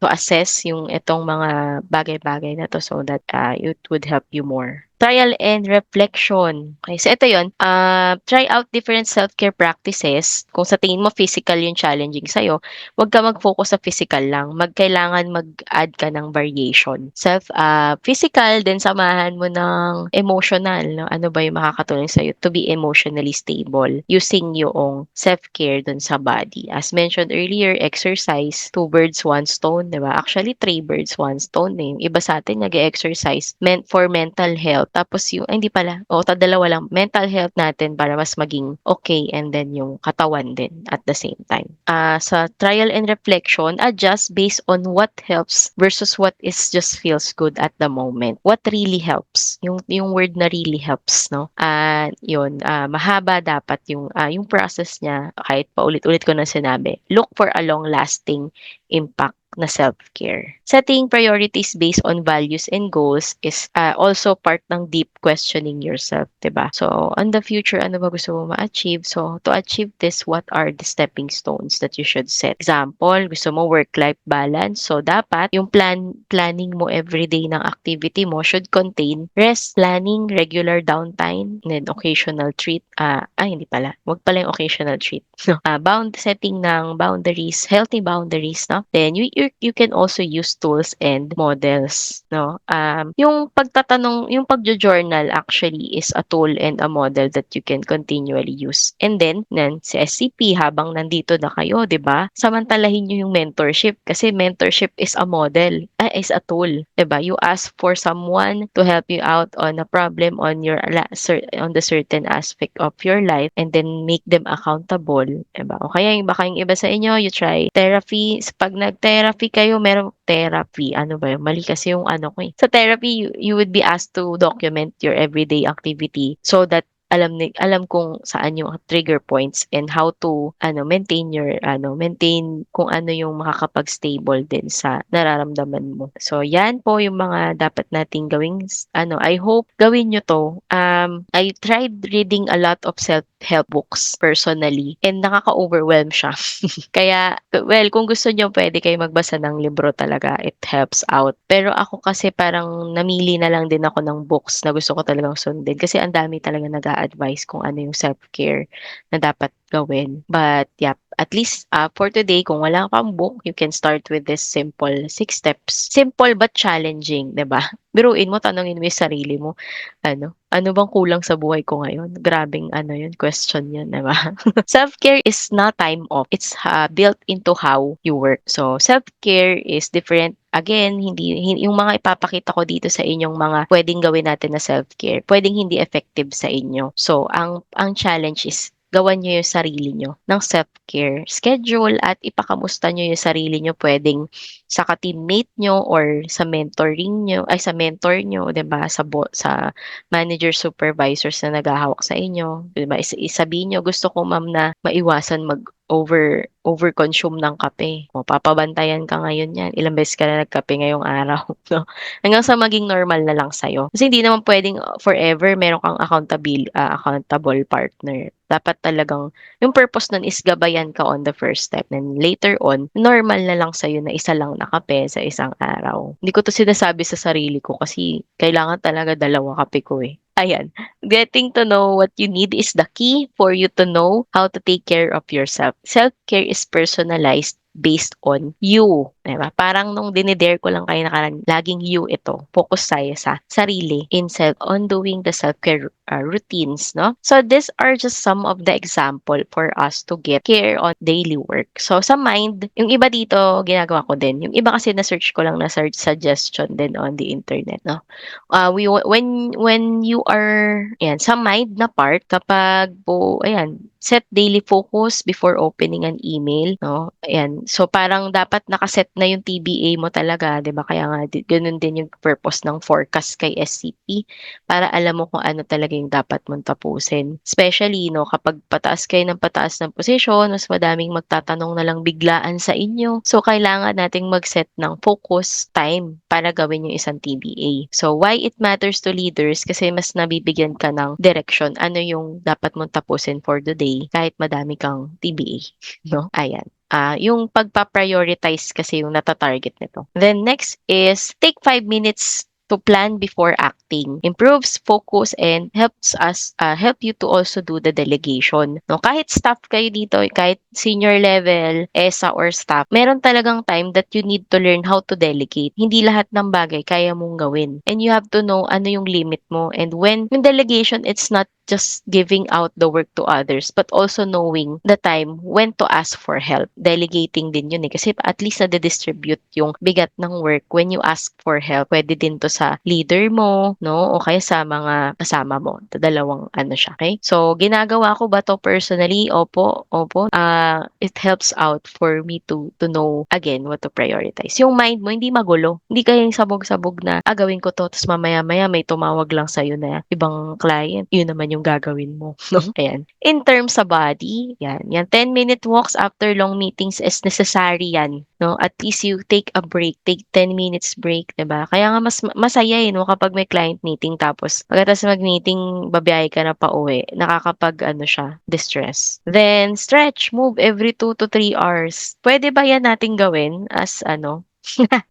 assess yung itong mga bagay-bagay na to so that it would help you more. trial and reflection. Okay, so ito yun, try out different self-care practices. Kung sa tingin mo physical yung challenging sa'yo, huwag ka mag-focus sa physical lang. Kailangan mag-add ka ng variation. Physical, then samahan mo ng emotional. No? Ano ba yung makakatulong sa'yo to be emotionally stable using yung self-care dun sa body. As mentioned earlier, exercise, two birds, one stone, di ba? Actually, three birds, one stone. Eh. Yung iba sa atin nag-exercise meant for mental health. Tapos yung, ay, hindi pala, dalawa lang. Mental health natin para mas maging okay and then yung katawan din at the same time. Sa trial and reflection, adjust based on what helps versus what is just feels good at the moment. What really helps? Yung word na really helps, no? Yun, mahaba dapat yung process niya kahit paulit-ulit ko na sinabi. Look for a long-lasting impact na self-care. Setting priorities based on values and goals is also part ng deep questioning yourself, 'di ba? So, on the future, ano ba gusto mo ma-achieve? So, to achieve this, what are the stepping stones that you should set? Example, gusto mo work-life balance. So, dapat yung planning mo everyday ng activity mo should contain rest, planning, regular downtime, and then occasional treat. Hindi pala. Wag pala yung occasional treat. No? Setting ng boundaries, healthy boundaries, no? Then you can also use tools and models, no? Yung pagjo-journal actually is a tool and a model that you can continually use. And then si SCP habang nandito na kayo, 'di ba? Samantalahin niyo yung mentorship kasi mentorship is a model, is a tool, 'di ba? You ask for someone to help you out on a problem on the certain aspect of your life and then make them accountable, 'di ba? O kaya yung iba sa inyo, you try therapy. Pag nag-therapy kayo, merong therapy. Ano ba yun? Mali kasi yung ano ko eh. Sa therapy, you would be asked to document your everyday activity so that alam kung saan yung trigger points and how to maintain kung ano yung makakapag-stable din sa nararamdaman mo. So yan po yung mga dapat nating gawing I hope gawin nyo to. I tried reading a lot of self-help books personally and nakaka-overwhelm siya. Kaya, well, kung gusto nyo, pwede kayo magbasa ng libro talaga. It helps out. Pero ako kasi parang namili na lang din ako ng books na gusto ko talagang sundin. Kasi ang dami talaga nag-a-advise kung ano yung self-care na dapat gawin. But, yeah, at least for today, kung wala kang book, you can start with this simple 6 steps. Simple but challenging, 'di ba? Biruin mo, tanungin mo yung sarili mo, ano bang kulang sa buhay ko ngayon? Grabing yun, question yun, 'di ba? Self-care is not time off. It's built into how you work. So, self-care is different. Again, yung mga ipapakita ko dito sa inyong mga pwedeng gawin natin na self-care, pwedeng hindi effective sa inyo. So, ang challenge is gawan niyo yung sarili niyo ng self-care schedule at ipakamusta niyo yung sarili niyo pwedeng sa ka-teammate niyo or sa mentoring niyo ay sa mentor niyo, 'di ba? Sa manager supervisors na naghahawak sa inyo, 'di ba? Isabihin niyo, gusto ko ma'am na maiwasan overconsume ng kape. O papabantayan ka ngayon yan. Ilang beses ka na nagkape ngayong araw, no? Hanggang sa maging normal na lang sa'yo. Kasi hindi naman pwedeng forever meron kang accountable partner. Dapat talagang, yung purpose nun is gabayan ka on the first step. And later on, normal na lang sa'yo na isa lang na kape sa isang araw. Hindi ko to sinasabi sa sarili ko kasi kailangan talaga dalawa kape ko eh. Ayan. Getting to know what you need is the key for you to know how to take care of yourself. Self-care is personalized based on you. Diba? Parang nung dinidare ko lang kayo nakaraan, laging you ito. Focus tayo sa sarili on doing the self-care routines, no? So these are just some of the example for us to get care on daily work. So sa mind, yung iba dito, ginagawa ko din. Yung iba kasi na-search ko lang na search suggestion din on the internet, no? When you are sa mind na part kapag set daily focus before opening an email, no? Ayan. So parang dapat nakaset na yung TBA mo talaga, 'di ba? Kaya nga ganun din yung purpose ng forecast kay SCP para alam mo kung ano talaga yung dapat mong tapusin. Especially no, kapag pataas kayo ng pataas ng posisyon, mas madaming magtatanong na lang biglaan sa inyo. So kailangan nating mag-set ng focus time para gawin yung isang TBA. So why it matters to leaders kasi mas nabibigyan ka ng direction ano yung dapat mong tapusin for the day kahit madami kang TBA, no? Ayan. Yung pagpa-prioritize kasi yung nata-target nito. Then next is take 5 minutes to plan before acting, improves focus, and help you to also do the delegation. No, kahit staff kayo dito, kahit senior level, ESA or staff, meron talagang time that you need to learn how to delegate. Hindi lahat ng bagay kaya mong gawin. And you have to know ano yung limit mo. And when yung delegation, it's not just giving out the work to others, but also knowing the time when to ask for help. Delegating din yun eh. Kasi at least na-distribute yung bigat ng work when you ask for help. Pwede din to sa leader mo, no? O kaya sa mga kasama mo. Dalawang ano siya, okay? So, ginagawa ko ba to personally? Opo, opo. It helps out for me to know, again, what to prioritize. Yung mind mo, hindi magulo. Hindi kayong sabog-sabog na, gawin ko to, tapos mamaya-maya may tumawag lang sa'yo na ibang client. Yun naman yung gagawin mo. No? Ayan. In terms sa body, yan 10-minute walks after long meetings is necessary yan. No? At least you take a break, take 10 minutes break, 'di ba? Kaya nga mas masaya no kapag may client meeting tapos pagkatapos mag-meeting babiyahe ka na pauwi, nakakapag ano siya, distress. Then stretch, move every 2 to 3 hours. Pwede ba yan nating gawin as ano,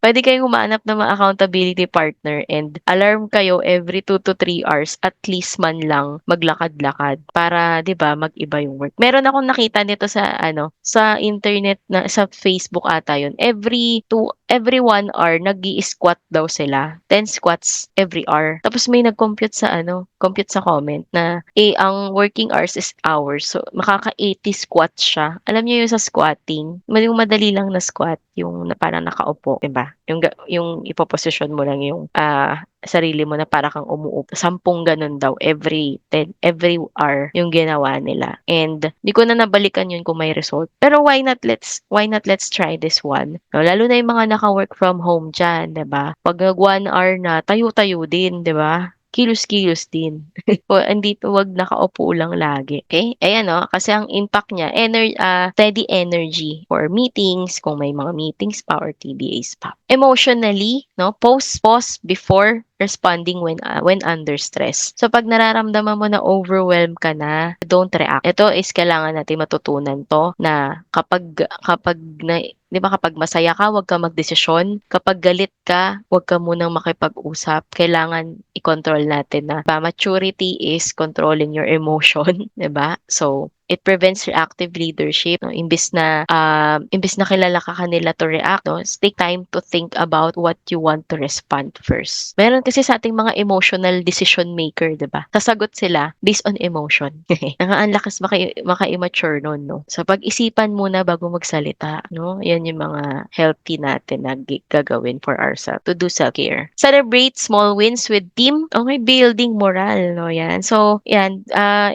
Puwede kayong humanap ng mga accountability partner and alarm kayo every 2 to 3 hours at least man lang maglakad-lakad para 'di ba mag-iba yung work. Meron akong nakita nito sa ano, sa internet na sa Facebook ata yun. Every 1 hour nag-i-squat daw sila. 10 squats every hour. Tapos may nag-compute sa ano, compute sa comment na ang working hours is hours. So makaka-80 squats siya. Alam niyo yung sa squatting, yung madali lang na squat, yung na parang nakaupo, 'di ba? Yung ipoposisyon mo lang yung sarili mo na para kang umuupo. 10 ganun daw every hour yung ginawa nila. And di ko na nabalikan yun kung may result. Pero why not let's try this one. No, lalo na yung mga naka-work from home diyan, 'di ba? Pag nag 1 hour na, tayo-tayo din, 'di ba? Kilos-kilos din. O andito 'wag nakaupo lang lagi, okay? Ayan 'no, kasi ang impact niya steady energy for meetings, kung may mga meetings pa or TBAs pa. Emotionally, no, pause before responding when under stress. So pag nararamdaman mo na overwhelmed ka na, don't react. Ito is kailangan natin matutunan 'to na kapag na 'di ba kapag masaya ka, huwag kang magdesisyon. Kapag galit ka, huwag ka munang makipag-usap. Kailangan i-control natin na maturity is controlling your emotion, 'di ba? So it prevents reactive leadership, no? Imbis na kilala ka kanila to react, no? Take time to think about what you want to respond first. Meron kasi sa ating mga emotional decision maker, 'di ba? Sasagot sila based on emotion. Ang lakas maka-immature nun, no? So pag-isipan muna bago magsalita, no? Yan yung mga healthy natin na gagawin for ourselves to do self-care. Celebrate small wins with team. Okay, building morale, no? Yan. So, yan,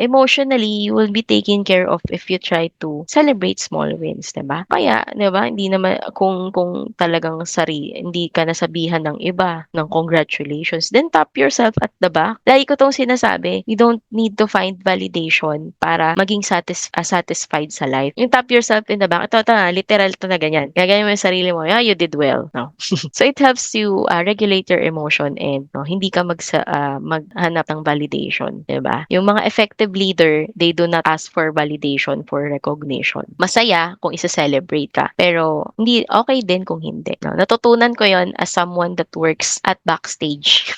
emotionally, you will be taken care of if you try to celebrate small wins, 'di ba? Kaya, 'di ba, hindi naman kung talagang hindi ka nasabihan ng iba ng congratulations, then tap yourself at the back. Lagi ko 'tong sinasabi, you don't need to find validation para maging satisfied sa life. Yung tap yourself in the back, ito literal to na ganyan. Gaganyan mo yung sarili mo, yeah, you did well. No? So it helps you regulate your emotion and no, hindi ka maghanap ng validation, 'di ba? Yung mga effective leader, they do not ask for validation for recognition. Masaya kung isa-celebrate ka, pero hindi okay din kung hindi. No? Natutunan ko 'yon as someone that works at backstage.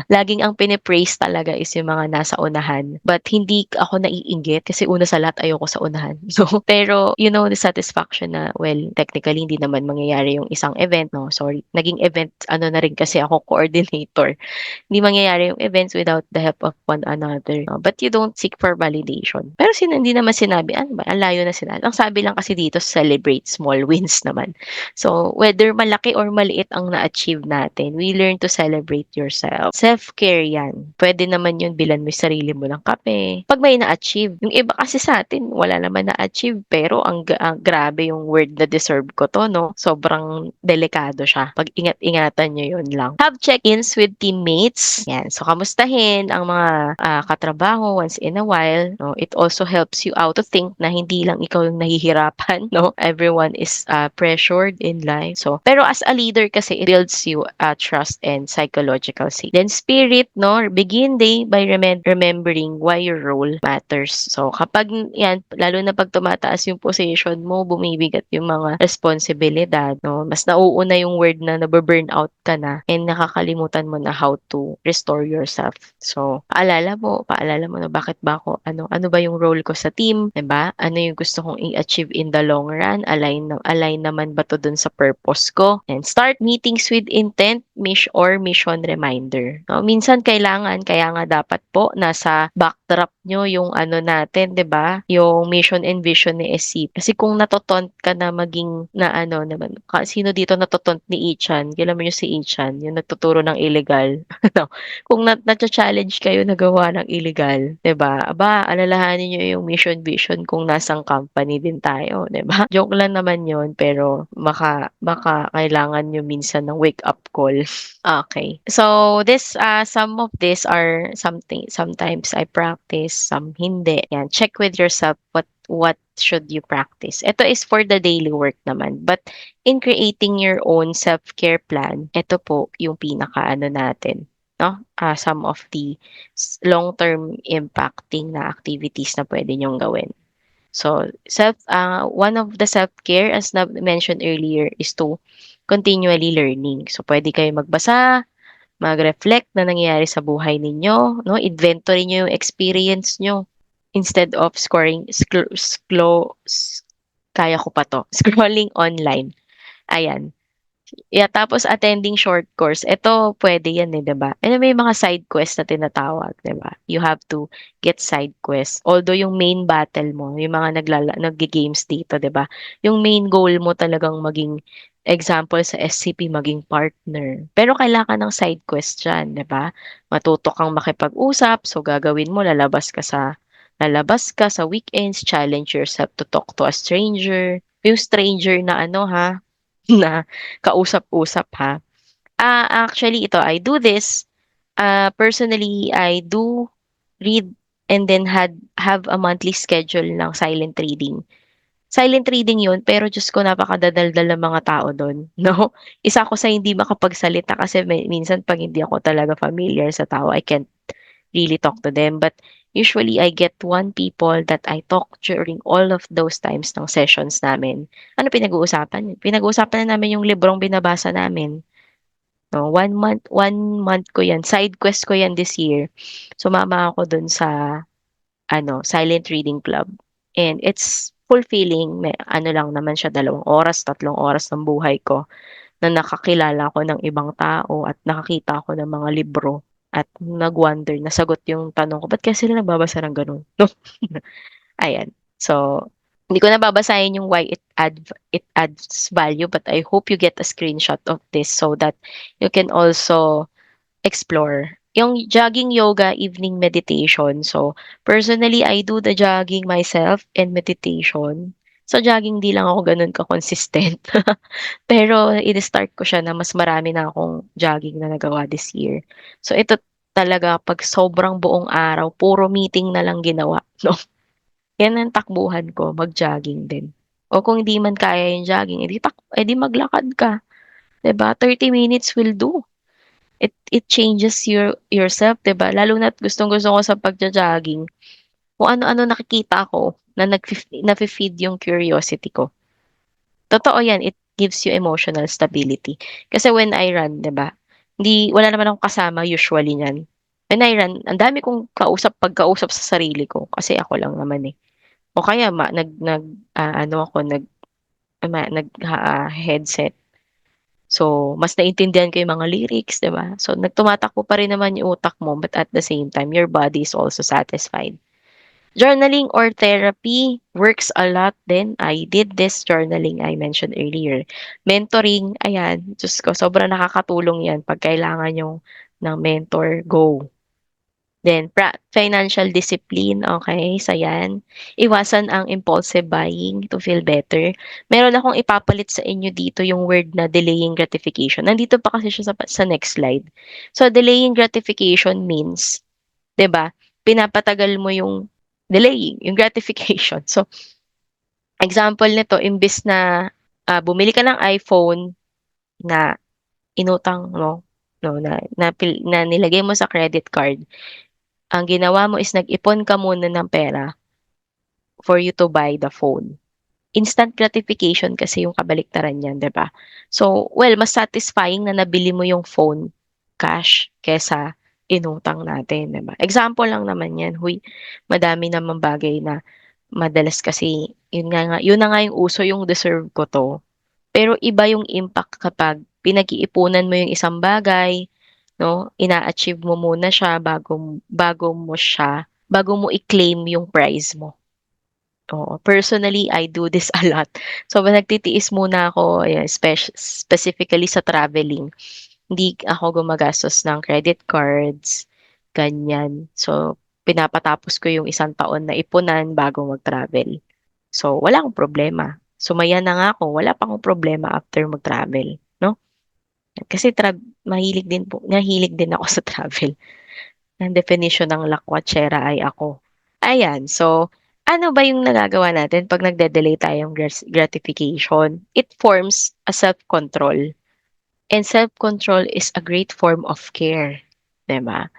Laging ang pinipraise talaga is yung mga nasa unahan. But hindi ako naiinggit kasi una sa lahat ayoko sa unahan. So, pero you know the satisfaction na, well, technically hindi naman mangyayari yung isang event, no? Sorry. Naging event, ano na rin kasi ako coordinator. Hindi mangyayari yung events without the help of one another. No? But you don't seek for validation. Pero hindi naman sinabi, ano ba, ang layo na sinabi. Ang sabi lang kasi dito, celebrate small wins naman. So, whether malaki or maliit ang na-achieve natin, we learn to celebrate yourself. Self-care yan. Pwede naman yun, bilan mo yung sarili mo ng kape. Pag may na-achieve. Yung iba kasi sa atin, wala naman na-achieve. Pero ang grabe yung word na deserve ko to, no? Sobrang delikado siya. Pag ingat-ingatan nyo yun lang. Have check-ins with teammates. Yan. So, kamustahin ang mga katrabaho once in a while. No? It also helps you you out to think na hindi lang ikaw yung nahihirapan, 'no? Everyone is, pressured in life. So, pero as a leader kasi it builds you, trust and psychological safety. Then spirit, 'no? Begin day by remembering why your role matters. So, kapag 'yan, lalo na 'pag tumataas yung position mo, bumibigat yung mga responsibilidad, 'no? Mas nauuna yung word na nabu-burnout ka na and nakakalimutan mo na how to restore yourself. So, paalala mo na bakit ba ako ano ba yung role ko sa team, 'di ba? Ano yung gusto kong i-achieve in the long run? Align naman ba 'to dun sa purpose ko? And start meetings with intent, or mission reminder. No, minsan kaya nga dapat po nasa backdrop nyo yung ano natin, 'di ba? Yung mission and vision ni SC. Kasi kung natotont ka na maging na ano naman, sino dito natotont ni Ichan? Kilala mo yung si Ichan, yung nagtuturo ng illegal. No? Kung challenge kayo na gawa ng illegal, 'di ba? Aba, alalahanin niyo yung mission vision kung nasang company din tayo, 'di ba? Joke lang naman 'yon, pero baka kailangan niyo minsan ng wake up call. Okay. So some of this are something sometimes I practice, some hindi. Yan, check with yourself what should you practice. Ito is for the daily work naman. But in creating your own self-care plan, ito po yung pinaka-ano natin, no? Some of the long-term impacting na activities na pwede niyong gawin. So, one of the self-care, as na mentioned earlier, is to continually learning. So, pwede kayo magbasa, mag-reflect na nangyayari sa buhay ninyo, no? Inventory niyo yung experience niyo instead of kaya ko pa 'to, scrolling online. Ayan. Yeah, tapos attending short course, eto puwede yan, eh, 'di ba? And may mga side quest na tinatawag, 'di ba? You have to get side quest. Although yung main battle mo, yung mga nagge-games dito, 'di ba? Yung main goal mo talagang maging example sa SCP, maging partner. Pero kailangan ng side quest diyan, 'di ba? Matuto kang makipag-usap, so gagawin mo lalabas ka sa weekends, challenge yourself to talk to a stranger. Yung stranger na ano, ha, na kausap-usap, ha. Actually ito, I do this, personally, I do read and then have a monthly schedule ng silent reading. Silent reading 'yun, pero Diyos ko napakadadaldal ng mga tao do'n, 'no. Isa ako sa hindi makapagsalita kasi minsan 'pag hindi ako talaga familiar sa tao, I can't really talk to them. But usually I get one people that I talk during all of those times ng sessions namin. Ano pinag-uusapan? Pinag-uusapan na namin yung librong binabasa namin. No, 1 month ko 'yan, side quest ko 'yan this year. Sumama ako dun sa ano, silent reading club and it's fulfilling. Ano lang naman siya, 2 oras, 3 oras ng buhay ko na nakakilala ako ng ibang tao at nakakita ako ng mga libro at nag-wonder, nasagot yung tanong ko, "Ba't kaya sila nagbabasa ng gano'n?" 'No? Ayan. So, hindi ko na babasahin yung why it adds value, but I hope you get a screenshot of this so that you can also explore. Yung jogging yoga evening meditation. So, personally, I do the jogging myself and meditation. Sa jogging, 'di lang ako gano'n ka-consistent. Pero ini-start ko siya na mas marami na akong jogging na nagawa this year. So, ito talaga 'pag sobrang buong araw, puro meeting na lang ginawa, 'no? 'Yan ang takbuhan ko, mag-jogging din. O kung hindi man kaya yung jogging, eh di maglakad ka, 'di ba? 30 minutes will do. It changes yourself, 'di ba? Lalo na't gustong-gusto ko sa pagjo-jogging, kung ano-ano nakikita ko na nafe-feed yung curiosity ko. Totoo 'yan, it gives you emotional stability. Kasi when I run, 'di ba, wala naman akong kasama usually niyan. When I run, ang dami kong pagkausap sa sarili ko kasi ako lang naman, eh. O kaya ano ako, headset. So, mas naintindihan ko yung mga lyrics, 'di ba? So, tumatakbo pa rin naman yung utak mo, but at the same time, your body is also satisfied. Journaling or therapy works a lot din. I did this journaling I mentioned earlier. Mentoring, ayan, Diyos ko, sobrang nakakatulong 'yan 'pag kailangan yung ng mentor, go. Then financial discipline, okay, isa 'yan. Iwasan ang impulsive buying to feel better. Meron akong ipapalit sa inyo dito yung word na delaying gratification. Nandito pa kasi siya sa next slide. So, delaying gratification means, 'di ba, pinapatagal mo yung delaying yung gratification. So, example nito imbes na, bumili ka ng iPhone na inutang mo 'no, na nilagay mo sa credit card, ang ginawa mo is nag-ipon ka muna ng pera for you to buy the phone. Instant gratification kasi yung kabaliktaran niyan, 'di ba? So, well, mas satisfying na nabili mo yung phone cash kesa inutang natin, 'di ba? Example lang naman 'yan, huy, madami namang bagay na madalas kasi yun na nga yung uso, yung deserve ko 'to. Pero iba yung impact kapag pinag-iipunan mo yung isang bagay 'no, ina-achieve mo muna siya bago mo i-claim yung prize mo. Oo, personally, I do this a lot. So, nagtitiis muna ako, ayan, specifically sa traveling. Hindi ako gumagastos ng credit cards, ganyan. So, pinapatapos ko yung isang taon na ipunan bago mag-travel. So, wala akong problema. Sumaya na nga ako, wala pa akong problema after mag-travel, 'no? Kasi mahilig din ako sa travel. Ang definition ng lakwattsera ay ako. Ayan, so ano ba yung nagagawa natin 'pag nagde-delay tayong gratification? It forms a self-control, and self-control is a great form of care, 'di ba?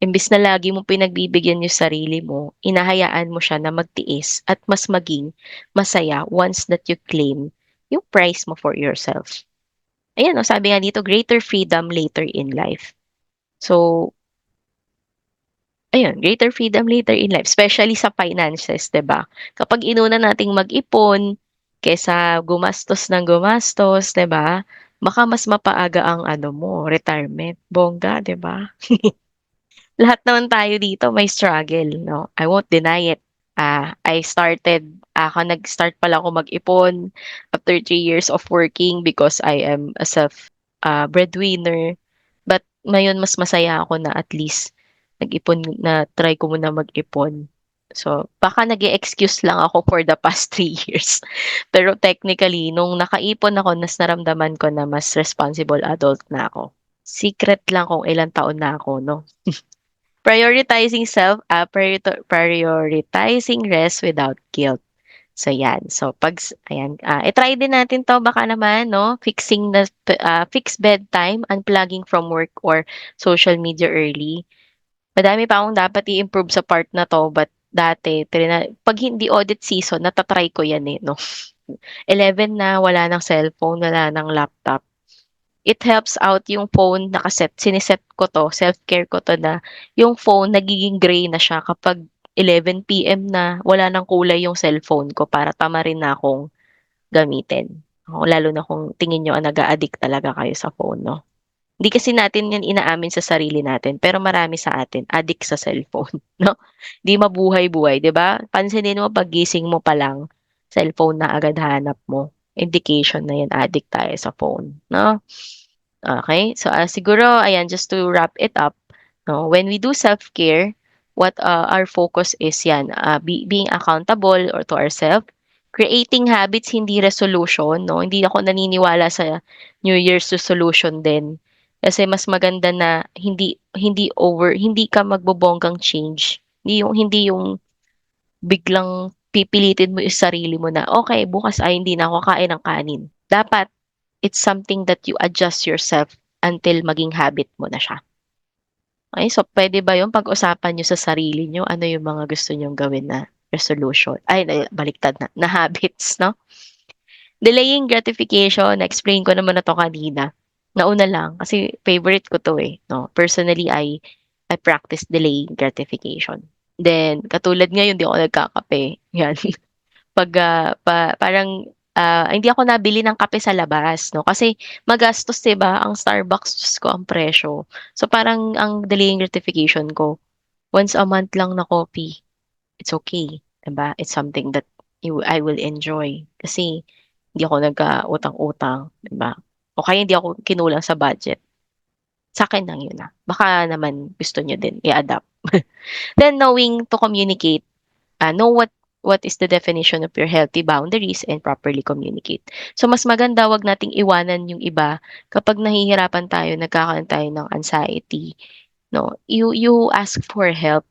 Imbes na lagi mong pinagbibigyan yung sarili mo, hinahayaan mo siya na magtiis at mas maging masaya once that you claim yung price mo for yourself. Ayan, oh, sabi nga dito, greater freedom later in life. So, ayun, greater freedom later in life, especially sa finances, 'di ba? Kapag inuna nating mag-ipon kaysa gumastos, 'di ba? Baka mas mapaaga ang ano mo, retirement. Bongga, 'di ba? Lahat naman tayo dito may struggle, 'no? I won't deny it. Nag-start pala ako mag-ipon after 3 years of working because I am a breadwinner. But ngayon mas masaya ako na at least try ko muna mag-ipon. So, baka nag-e-excuse lang ako for the past 3 years. Pero technically, nung nakaipon ako, naramdaman ko na mas responsible adult na ako. Secret lang kung ilang taon na ako, no? Prioritizing rest without guilt. So, yan. So, ayan, i-try din natin 'to baka naman 'no, fixed bedtime, unplugging from work or social media early. Madami pa akong dapat i-improve sa part na 'to, but dati 'pag hindi audit season nata-try ko 'yan, eh, 'no. 11 na, wala ng cellphone, wala ng laptop. It helps out yung phone sine-set ko 'to, self-care ko 'to na yung phone nagiging gray na siya kapag 11 PM na, wala ng kulay yung cellphone ko para tamarin na akong gamitin. Oo, lalo na kung tingin niyo, nag-a-addict talaga kayo sa phone 'no. Hindi kasi natin 'yan inaamin sa sarili natin, pero marami sa atin addict sa cellphone 'no. 'Di mabuhay-buhay, 'di ba? Pansinin mo paggising mo pa lang, cellphone na agad hanap mo. Indication na 'yan addict tayo sa phone 'no. Okay, so, siguro ayan, just to wrap it up 'no, when we do self-care, our focus is 'yan, being accountable or to ourself, creating habits hindi resolution 'no. Hindi ako naniniwala sa New Year's resolution din. Kasi mas maganda na hindi ka magbobonggang change. Hindi yung biglang pipilitin mo yung sarili mo na, "Okey, bukas ay hindi na ako kakain ng kanin." Dapat it's something that you adjust yourself until maging habit mo na siya. Okey, so puwede ba yun pag-usapan niyo sa sarili niyo, ano yung mga gusto niyong gawin na resolution baliktad na habits 'no? Delaying gratification, na-explain ko naman na 'to kanina. Nauna lang kasi favorite ko 'to, eh, 'no. Personally, I practice delaying gratification. Then katulad ngayon, 'di ako nagkakape, 'yan. 'Pag, hindi ako nabili ng kape sa labas 'no, kasi magastos, 'di ba? Ang Starbucks, Diyos ko, ang presyo. So, parang ang delaying gratification ko, once a month lang na coffee, it's okay, 'di ba? It's something that I will enjoy kasi hindi ako nagkautang-utang, 'di ba? O kaya hindi ako kinulang sa budget. Sa'kin lang yun, baka naman gusto niyo din i-adapt. Then knowing to communicate, know what is the definition of your healthy boundaries and properly communicate. So mas maganda 'wag nating iwanan yung iba kapag nahihirapan tayo, nagkakaroon tayo ng anxiety 'no. You ask for help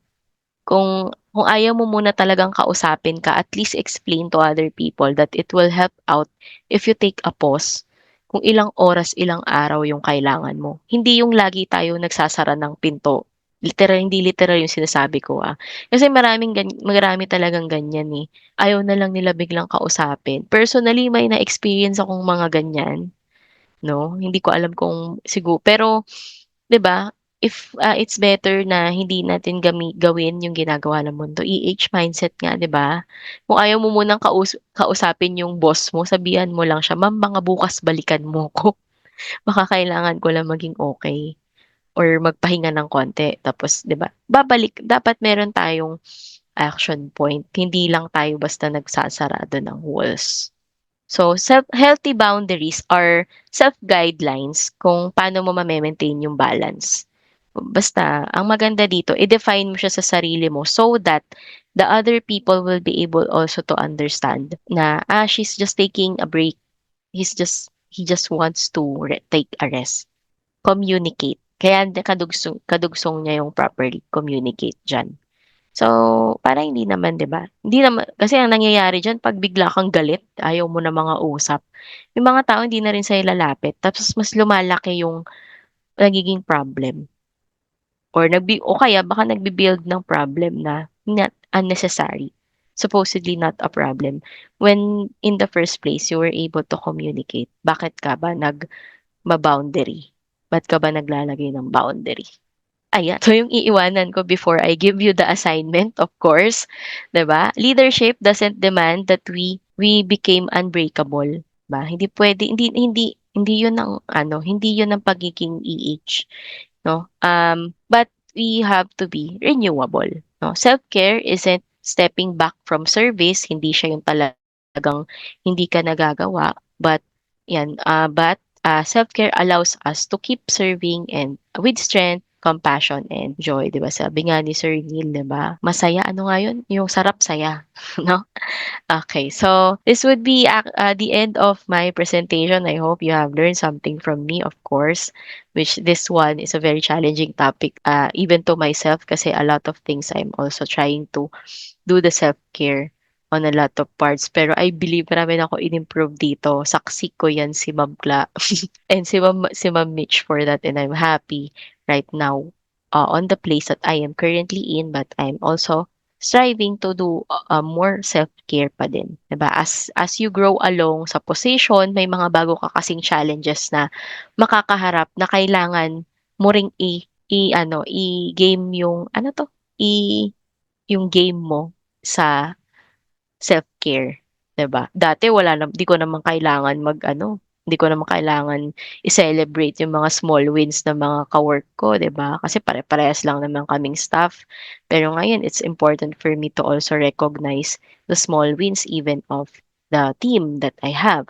kung Kung ayaw mo muna talagang kausapin ka, at least explain to other people that it will help out if you take a pause. Kung ilang oras, ilang araw yung kailangan mo. Hindi yung lagi tayo nagsasara ng pinto. Literal, hindi literal yung sinasabi ko, ah. Kasi marami talagang ganyan, eh. Ayaw na lang nila biglang kausapin. Personally, may na-experience akong mga ganyan, 'no? Hindi ko alam kung pero 'di ba, if, it's better na hindi natin gawin yung ginagawa ng mundo, EH mindset nga, 'di ba? Kung ayaw mo munang kausapin yung boss mo, sabihan mo lang siya, "Ma'am, mga bukas balikan mo ko. Baka kailangan ko lang maging okey or magpahinga ng konti." Tapos 'di ba, dapat meron tayong action point, hindi lang tayo basta nagsasarado ng walls. So, healthy boundaries are self-guidelines kung paano mo ma-me-maintain yung balance. Basta, ang maganda dito, i-define mo siya sa sarili mo so that the other people will be able also to understand na, she's just taking a break. He just wants to take a rest. Communicate. Kaya kadugsong niya yung properly communicate dyan. So, para hindi naman 'di ba, hindi naman kasi ang nangyayari diyan 'pag bigla kang galit, ayaw mo na mga usap, yung mga tao hindi na rin sa'yo lalapit tapos mas lumalaki yung nagiging problem o kaya baka nagbi-build ng problem na not unnecessary, supposedly not a problem, when in the first place you were able to communicate. Bakit ka ba nagba-boundary? Ba't ka ba naglalagay ng boundary? Ayan. So, yung iiwanan ko before I give you the assignment, of course, 'di ba? Leadership doesn't demand that we became unbreakable, 'di ba? Hindi puwede hindi hindi hindi 'yun ang ano, hindi 'yun ang pagiging EH, 'no? But we have to be renewable, 'no? Self-care isn't stepping back from service, hindi siya yung talagang hindi ka nagagawa, but 'yan, self-care allows us to keep serving and with strength, compassion, and joy, 'di ba? Sabi nga ni Sir Neil, 'di ba? Masaya, ano nga 'yun? Yung sarap saya, 'no? Okay, so this would be the end of my presentation. I hope you have learned something from me, of course, which this one is a very challenging topic, even to myself, kasi a lot of things I'm also trying to do the self-care on a lot of parts. Pero I believe marami na ako in-improve dito. Saksi ko yan si Ma'am Gla and si Ma'am Mitch for that, and I'm happy right now on the place that I am currently in, but I'm also striving to do more self-care pa din, 'di ba? As you grow along sa position, may mga bago ka kasing challenges na makakaharap na kailangan mo ring i-game yung ano 'to, yung game mo sa self-care, 'di ba? Dati di ko naman kailangan hindi ko naman kailangan i-celebrate yung mga small wins ng mga ka-work ko, 'di ba? Kasi pare-parehas lang naman kaming staff. Pero ngayon, it's important for me to also recognize the small wins even of the team that I have.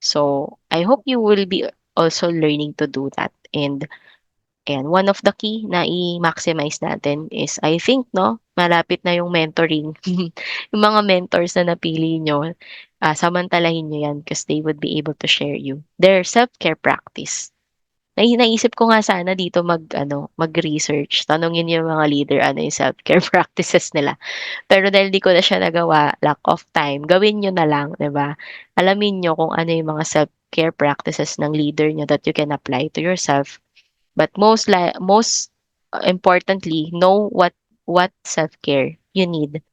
So, I hope you will be also learning to do that. And one of the key na i-maximize natin is, I think 'no, malapit na yung mentoring. Yung mga mentors na napili niyo, samantalahin niyo 'yan because they would be able to share you their self-care practice. Naisip ko nga sana dito mag-research, tanungin yung mga leader ano yung self-care practices nila. Pero dahil di ko na siya nagawa, lack of time, gawin niyo na lang, 'di ba? Alamin niyo kung ano yung mga self-care practices ng leader niyo that you can apply to yourself. But most importantly, know what self-care you need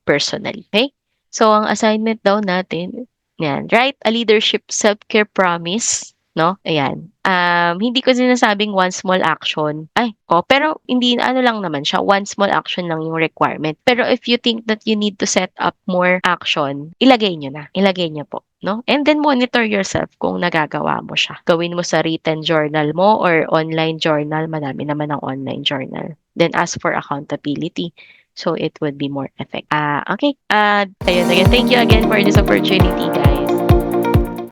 personally, okay? So ang assignment daw natin, yan, write a leadership self-care promise, 'no? Ayan. Hindi ko sinasabing one small action. Pero hindi ano lang naman siya, one small action lang yung requirement. Pero if you think that you need to set up more action, ilagay niyo po, 'no? And then monitor yourself kung nagagawa mo siya. Gawin mo sa written journal mo or online journal, madami naman ang online journal. Then ask for accountability so it would be more effective. Okay. Ayun again. Thank you again for this opportunity, guys.